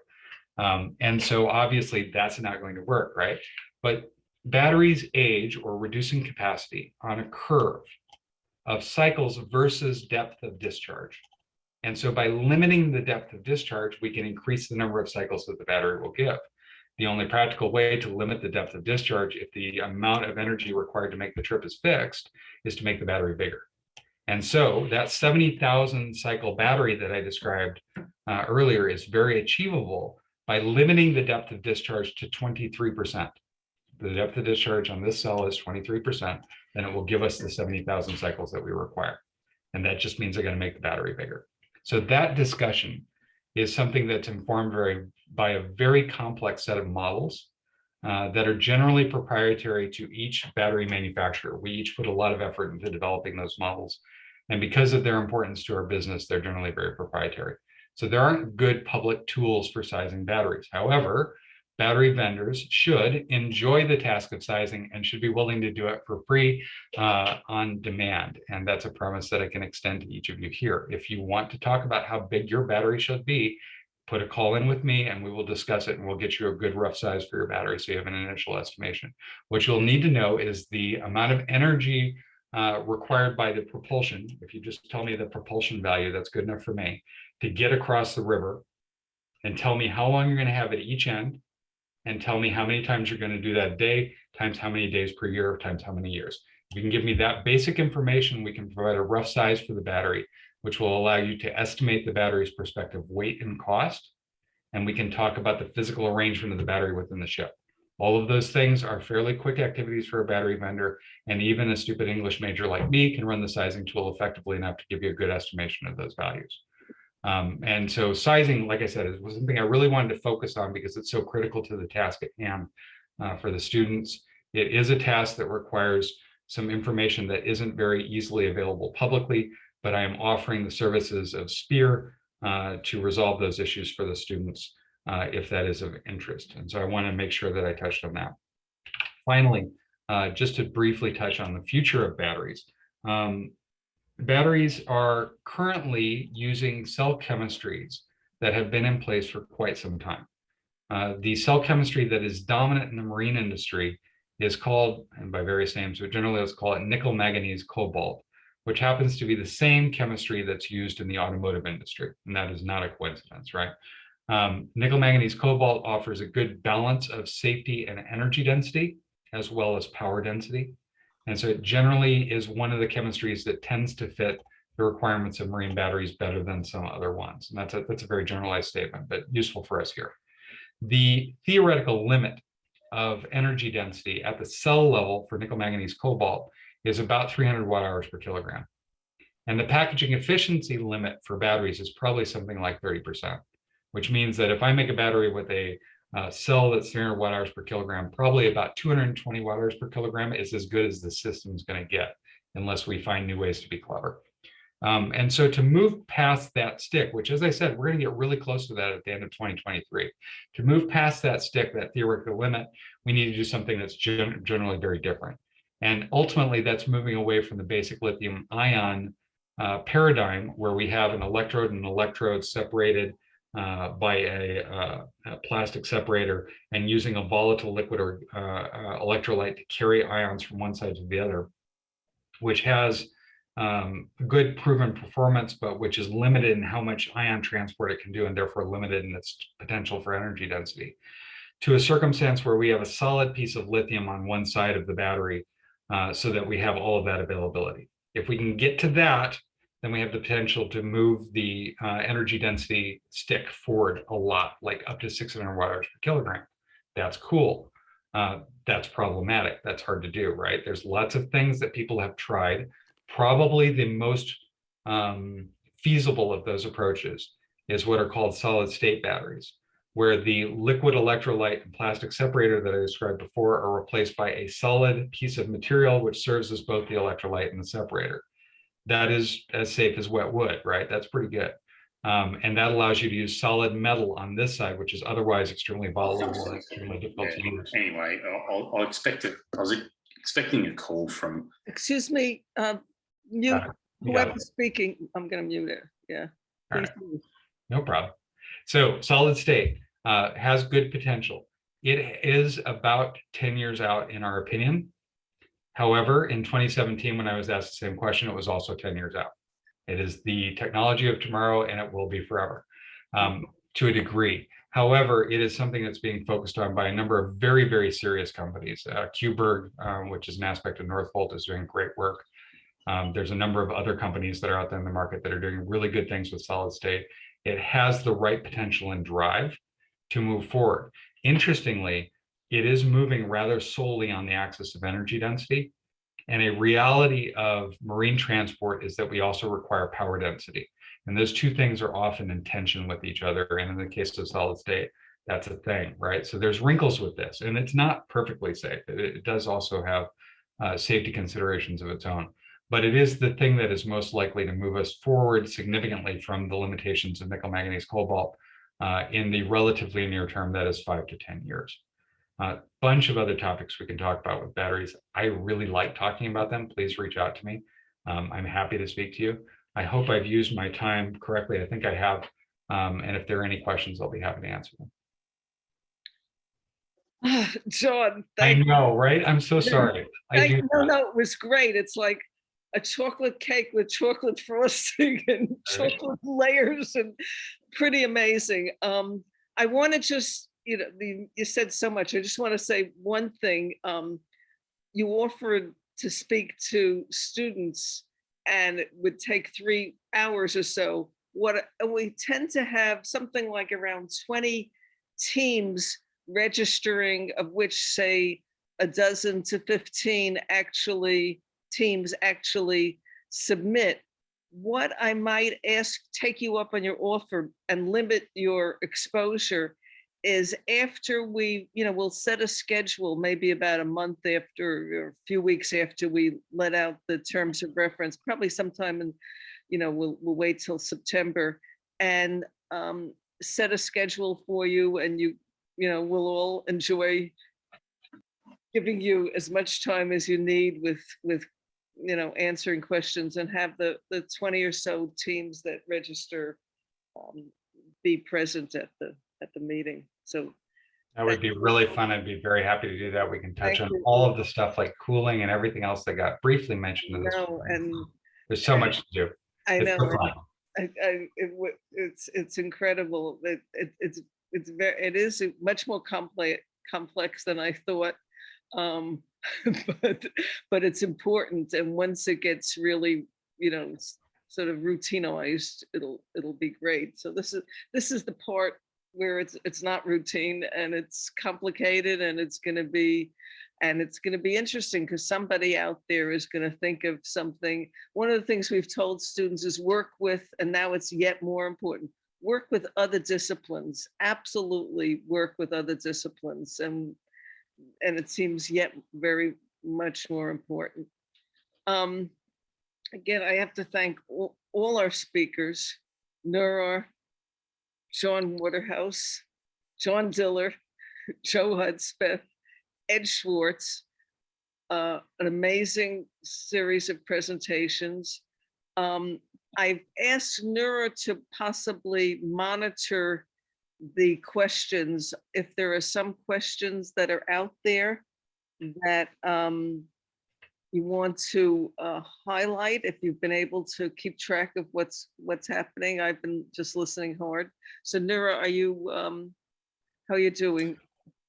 H: And so obviously that's not going to work, right? But batteries age or reducing capacity on a curve of cycles versus depth of discharge. And so by limiting the depth of discharge, we can increase the number of cycles that the battery will give. The only practical way to limit the depth of discharge, if the amount of energy required to make the trip is fixed, is to make the battery bigger. And so that 70,000 cycle battery that I described earlier is very achievable by limiting the depth of discharge to 23%. The depth of discharge on this cell is 23%, then it will give us the 70,000 cycles that we require. And that just means they're going to make the battery bigger. So that discussion is something that's informed by a very complex set of models that are generally proprietary to each battery manufacturer. We each put a lot of effort into developing those models. And because of their importance to our business, they're generally very proprietary. So there aren't good public tools for sizing batteries. However, battery vendors should enjoy the task of sizing and should be willing to do it for free on demand. And that's a promise that I can extend to each of you here. If you want to talk about how big your battery should be, put a call in with me and we will discuss it and we'll get you a good rough size for your battery so you have an initial estimation. What you'll need to know is the amount of energy required by the propulsion. If you just tell me the propulsion value, that's good enough for me to get across the river, and tell me how long you're going to have at each end, and tell me how many times you're going to do that a day, times how many days per year, times how many years. If you can give me that basic information, we can provide a rough size for the battery, which will allow you to estimate the battery's prospective weight and cost. And we can talk about the physical arrangement of the battery within the ship. All of those things are fairly quick activities for a battery vendor. And even a stupid English major like me can run the sizing tool effectively enough to give you a good estimation of those values. And so sizing, like I said, was something I really wanted to focus on because it's so critical to the task at hand for the students. It is a task that requires some information that isn't very easily available publicly, but I am offering the services of SPEAR to resolve those issues for the students if that is of interest. And so I want to make sure that I touched on that. Finally, just to briefly touch on the future of batteries. Batteries are currently using cell chemistries that have been in place for quite some time. The cell chemistry that is dominant in the marine industry is called, and by various names, but generally let's call it nickel manganese cobalt, which happens to be the same chemistry that's used in the automotive industry. And that is not a coincidence, right? Nickel manganese cobalt offers a good balance of safety and energy density, as well as power density. And so it generally is one of the chemistries that tends to fit the requirements of marine batteries better than some other ones. And that's a very generalized statement, but useful for us here. The theoretical limit of energy density at the cell level for nickel manganese cobalt is about 300 watt hours per kilogram. And the packaging efficiency limit for batteries is probably something like 30%, which means that if I make a battery with a cell that's 300 watt hours per kilogram, probably about 220 watt hours per kilogram is as good as the system's going to get, unless we find new ways to be clever. And so to move past that stick, which, as I said, we're going to get really close to that at the end of 2023. To move past that stick, that theoretical limit, we need to do something that's generally very different. And ultimately, that's moving away from the basic lithium ion paradigm, where we have an electrode and an electrode separated by a plastic separator, and using a volatile liquid or electrolyte to carry ions from one side to the other, which has good proven performance, but which is limited in how much ion transport it can do, and therefore limited in its potential for energy density, to a circumstance where we have a solid piece of lithium on one side of the battery, so that we have all of that availability. If we can get to that, then we have the potential to move the energy density stick forward a lot, like up to 600 watt hours per kilogram. That's cool. That's problematic. That's hard to do, right? There's lots of things that people have tried. Probably the most feasible of those approaches is what are called solid state batteries, where the liquid electrolyte and plastic separator that I described before are replaced by a solid piece of material which serves as both the electrolyte and the separator. That is as safe as wet wood, right? That's pretty good. And that allows you to use solid metal on this side, which is otherwise extremely volatile and extremely difficult to use.
I: Anyway, I expected, I was expecting a call from.
A: Excuse me, mute whoever's speaking. I'm going to mute it. Yeah.
H: Right. No problem. So solid state has good potential. It is about 10 years out in our opinion. However, in 2017, when I was asked the same question, it was also 10 years out. It is the technology of tomorrow, and it will be forever to a degree. However, it is something that's being focused on by a number of very, very serious companies. Q-Berg, which is an aspect of Northvolt, is doing great work. There's a number of other companies that are out there in the market that are doing really good things with solid state. It has the right potential and drive to move forward. Interestingly, it is moving rather solely on the axis of energy density. And a reality of marine transport is that we also require power density. And those two things are often in tension with each other. And in the case of solid state, that's a thing, right? So there's wrinkles with this, and it's not perfectly safe. It does also have safety considerations of its own. But it is the thing that is most likely to move us forward significantly from the limitations of nickel manganese cobalt in the relatively near term, that is 5 to 10 years. A bunch of other topics we can talk about with batteries. I really like talking about them. Please reach out to me. I'm happy to speak to you. I hope I've used my time correctly. I think I have. And if there are any questions, I'll be happy to answer them.
A: John,
H: I know, right? I'm so sorry.
A: No, it was great. It's like a chocolate cake with chocolate frosting and chocolate layers, and pretty amazing. I want to just, you said so much. I just want to say one thing. You offered to speak to students, and it would take 3 hours or so. We tend to have something like around 20 teams registering, of which say a dozen to 15 teams actually submit. What I might ask, take you up on your offer and limit your exposure, is after we'll set a schedule, maybe about a month after, or a few weeks after we let out the terms of reference, probably sometime in, we'll wait till September, and set a schedule for you, and we'll all enjoy giving you as much time as you need with answering questions, and have the 20 or so teams that register be present at the meeting. So
H: That would be really fun. I'd be very happy to do that. We can touch
A: Thank
H: on
A: you.
H: all of the stuff like cooling and everything else that got briefly mentioned in this.
A: and
H: There's so much to do.
A: I
H: It's
A: know
H: so fun.
A: it's incredible. It is much more complex than I thought. But it's important, and once it gets really sort of routinized, it'll be great. So this is the part where it's not routine, and it's complicated, and it's going to be interesting, because somebody out there is going to think of something. One of the things we've told students is work with, and now it's yet more important, work with other disciplines. Absolutely work with other disciplines, and it seems yet very much more important. Again, I have to thank all our speakers: Nurur, Waterhouse, Jon Diller, Joe Hudspeth, Ed Schwarz, an amazing series of presentations. I've asked Nurur to possibly monitor the questions, if there are some questions that are out there that you want to highlight, if you've been able to keep track of what's happening. I've been just listening hard. So Nurur, how are you doing?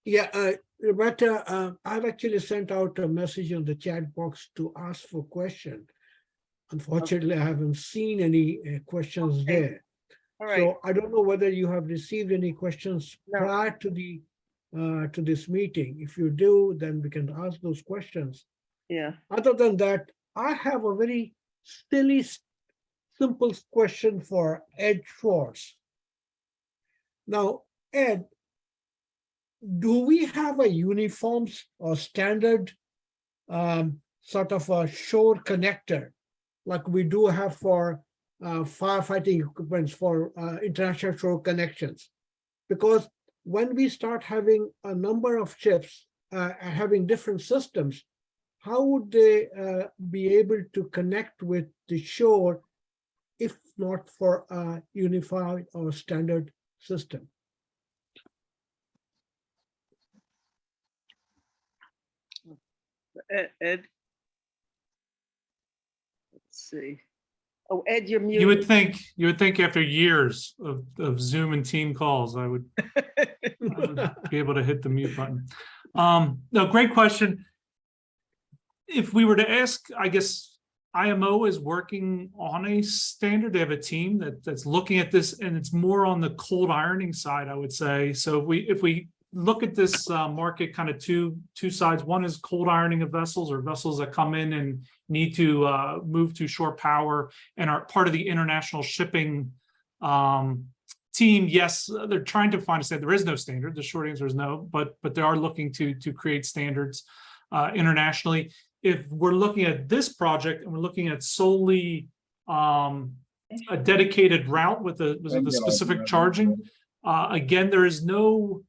B: Yeah, Roberta, I've actually sent out a message on the chat box to ask for question. Unfortunately, I haven't seen any questions there.
A: All right.
B: So I don't know whether you have received any questions
A: No.
B: prior to this meeting. If you do, then we can ask those questions.
A: Yeah.
B: Other than that, I have a very silly, simple question for Ed Schwarz. Now, Ed, do we have a uniform or standard sort of a shore connector like we do have for firefighting equipment for international shore connections? Because when we start having a number of ships having different systems, how would they be able to connect with the shore if not for a unified or standard system?
A: Ed, let's see. Oh, Ed, you're muted.
G: You would think after years of Zoom and team calls, I would be able to hit the mute button. No, great question. If we were to ask, I guess IMO is working on a standard. They have a team that's looking at this, and it's more on the cold ironing side, I would say. So if we look at this market, kind of two sides. One is cold ironing of vessels, or vessels that come in and need to move to shore power and are part of the international shipping team. Yes, they're trying to find a standard. There is no standard. The short answer is no, but they are looking to create standards internationally. If we're looking at this project and we're looking at solely a dedicated route with the specific charging, again, there is no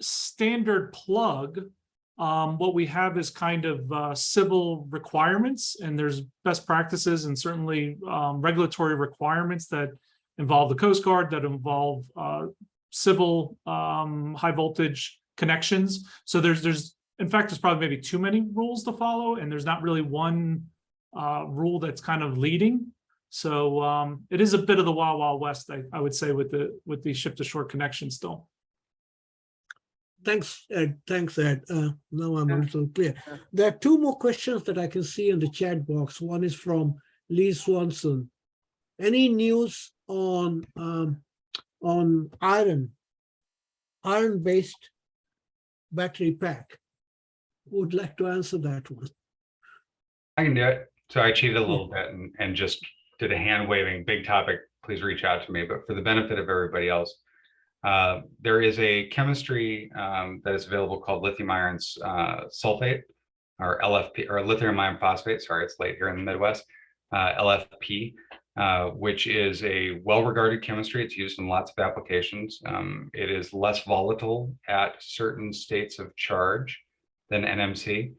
G: standard plug. What we have is kind of civil requirements, and there's best practices and certainly regulatory requirements that involve the Coast Guard, that involve civil high voltage connections. So there's in fact, there's probably maybe too many rules to follow, and there's not really one rule that's kind of leading. So it is a bit of the wild, wild west, I would say, with the ship to shore connection still.
B: Thanks, Ed. Now I'm a little clear. There are two more questions that I can see in the chat box. One is from Lee Swanson. Any news on iron-based battery pack? Who would like to answer that one?
H: I can do it. So I cheated a little bit and just did a hand waving. Big topic, please reach out to me. But for the benefit of everybody else, there is a chemistry that is available called lithium iron sulfate, or LFP, or lithium iron phosphate. Sorry, it's late here in the Midwest. LFP, which is a well-regarded chemistry. It's used in lots of applications. It is less volatile at certain states of charge than NMC,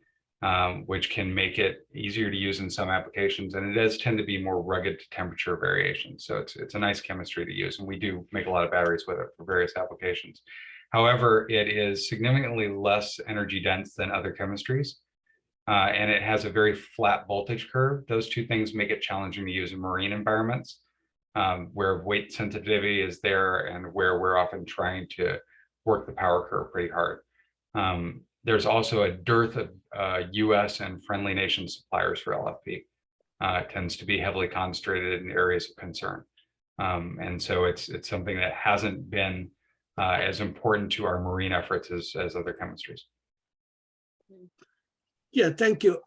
H: which can make it easier to use in some applications. And it does tend to be more rugged to temperature variations. So it's a nice chemistry to use. And we do make a lot of batteries with it for various applications. However, it is significantly less energy dense than other chemistries. And it has a very flat voltage curve. Those two things make it challenging to use in marine environments, where weight sensitivity is there and where we're often trying to work the power curve pretty hard. There's also a dearth of US and friendly nation suppliers for LFP. It tends to be heavily concentrated in areas of concern. And so it's something that hasn't been as important to our marine efforts as other chemistries.
B: Yeah, thank you.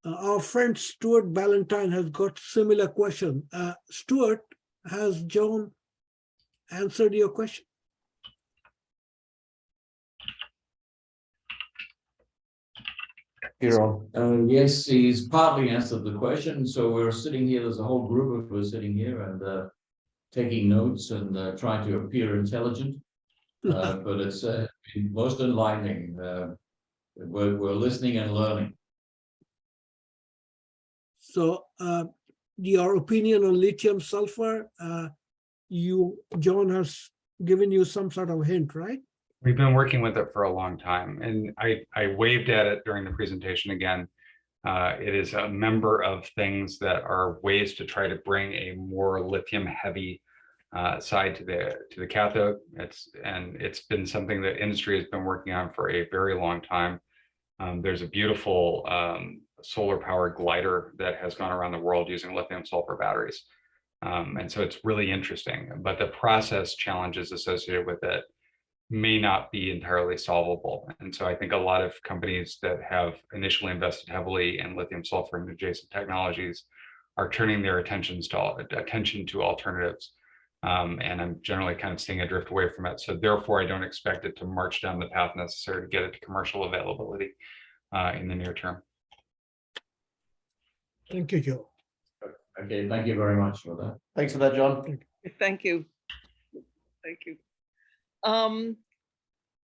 B: Our friend Stuart Ballantyne has got similar question. Stuart, has Jon answered your question?
J: Yes, he's partly answered the question. So we're sitting here, there's a whole group of us sitting here and taking notes and trying to appear intelligent. But it's been most enlightening. We're listening and learning.
B: So your opinion on lithium sulfur, Jon has given you some sort of hint, right?
H: We've been working with it for a long time, and I waved at it during the presentation again. It is a member of things that are ways to try to bring a more lithium heavy side to the cathode. It's been something that industry has been working on for a very long time. There's a beautiful solar powered glider that has gone around the world using lithium sulfur batteries. And so it's really interesting, but the process challenges associated with it may not be entirely solvable. And so I think a lot of companies that have initially invested heavily in lithium sulfur and adjacent technologies are turning their attention to alternatives. And I'm generally kind of seeing a drift away from it. So therefore, I don't expect it to march down the path necessary to get it to commercial availability in the near term.
B: Thank you, Joe.
J: Okay, thank you very much for that.
K: Thanks for that, Jon.
A: Thank you. Thank you.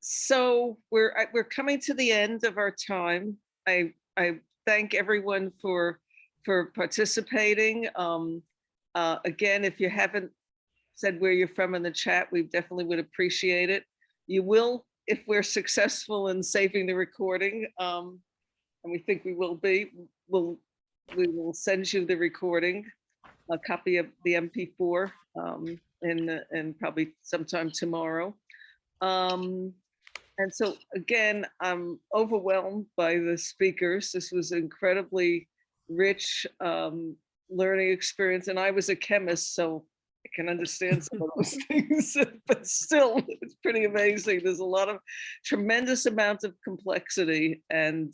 A: So we're coming to the end of our time. I thank everyone for participating. Again, if you haven't said where you're from in the chat, we definitely would appreciate it. You will, if we're successful in saving the recording, and we think we will be, we will send you the recording, a copy of the MP4, and probably sometime tomorrow. And so again, I'm overwhelmed by the speakers. This was incredibly rich learning experience, and I was a chemist, so I can understand some of those things, but still, it's pretty amazing. There's a lot of tremendous amount of complexity and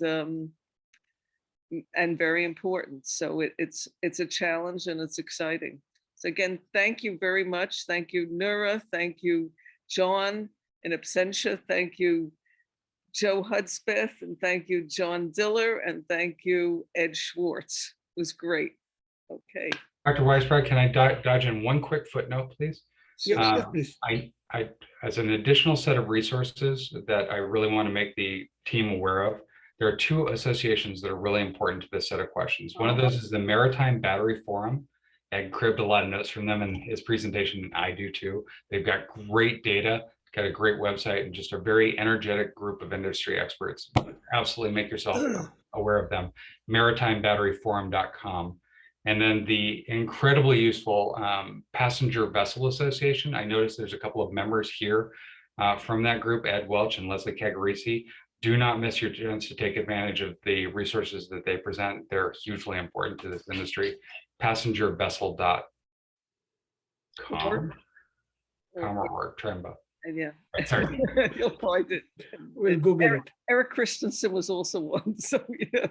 A: very important. So it's a challenge and it's exciting. So again, thank you very much. Thank you, Nurur. Thank you, Jon in absentia. Thank you, Joe Hudspeth, and thank you, Jon Diller, and thank you, Ed Schwarz. It was great. Okay.
H: Dr. Weisbrod, can I dodge in one quick footnote, please?
B: Yes, please.
H: I, as an additional set of resources that I really want to make the team aware of, there are two associations that are really important to this set of questions. One of those is the Maritime Battery Forum. Ed cribbed a lot of notes from them in his presentation, and I do too. They've got great data, got a great website, and just a very energetic group of industry experts. Absolutely make yourself aware of them. maritimebatteryforum.com. And then the incredibly useful Passenger Vessel Association. I noticed there's a couple of members here from that group, Ed Welch and Leslie Cagarisi. Do not miss your chance to take advantage of the resources that they present. They're hugely important to this industry. Passengervessel.com. Org, try them both.
A: Yeah.
H: Sorry.
A: You'll find it.
B: We'll Google it.
A: Eric Christensen was also one. So yeah.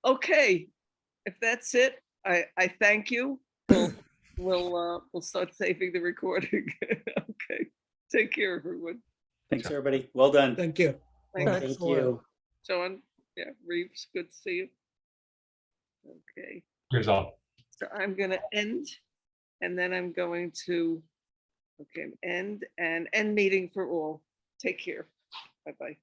A: Okay. If that's it, I thank you. We'll start saving the recording. Okay. Take care, everyone.
K: Thanks, everybody. Well done.
B: Thank you.
E: Thank you.
A: Jon, yeah, Reeves, good to see you. Okay.
H: Here's all.
A: So I'm going to end, and then I'm going to, okay, end meeting for all. Take care. Bye-bye.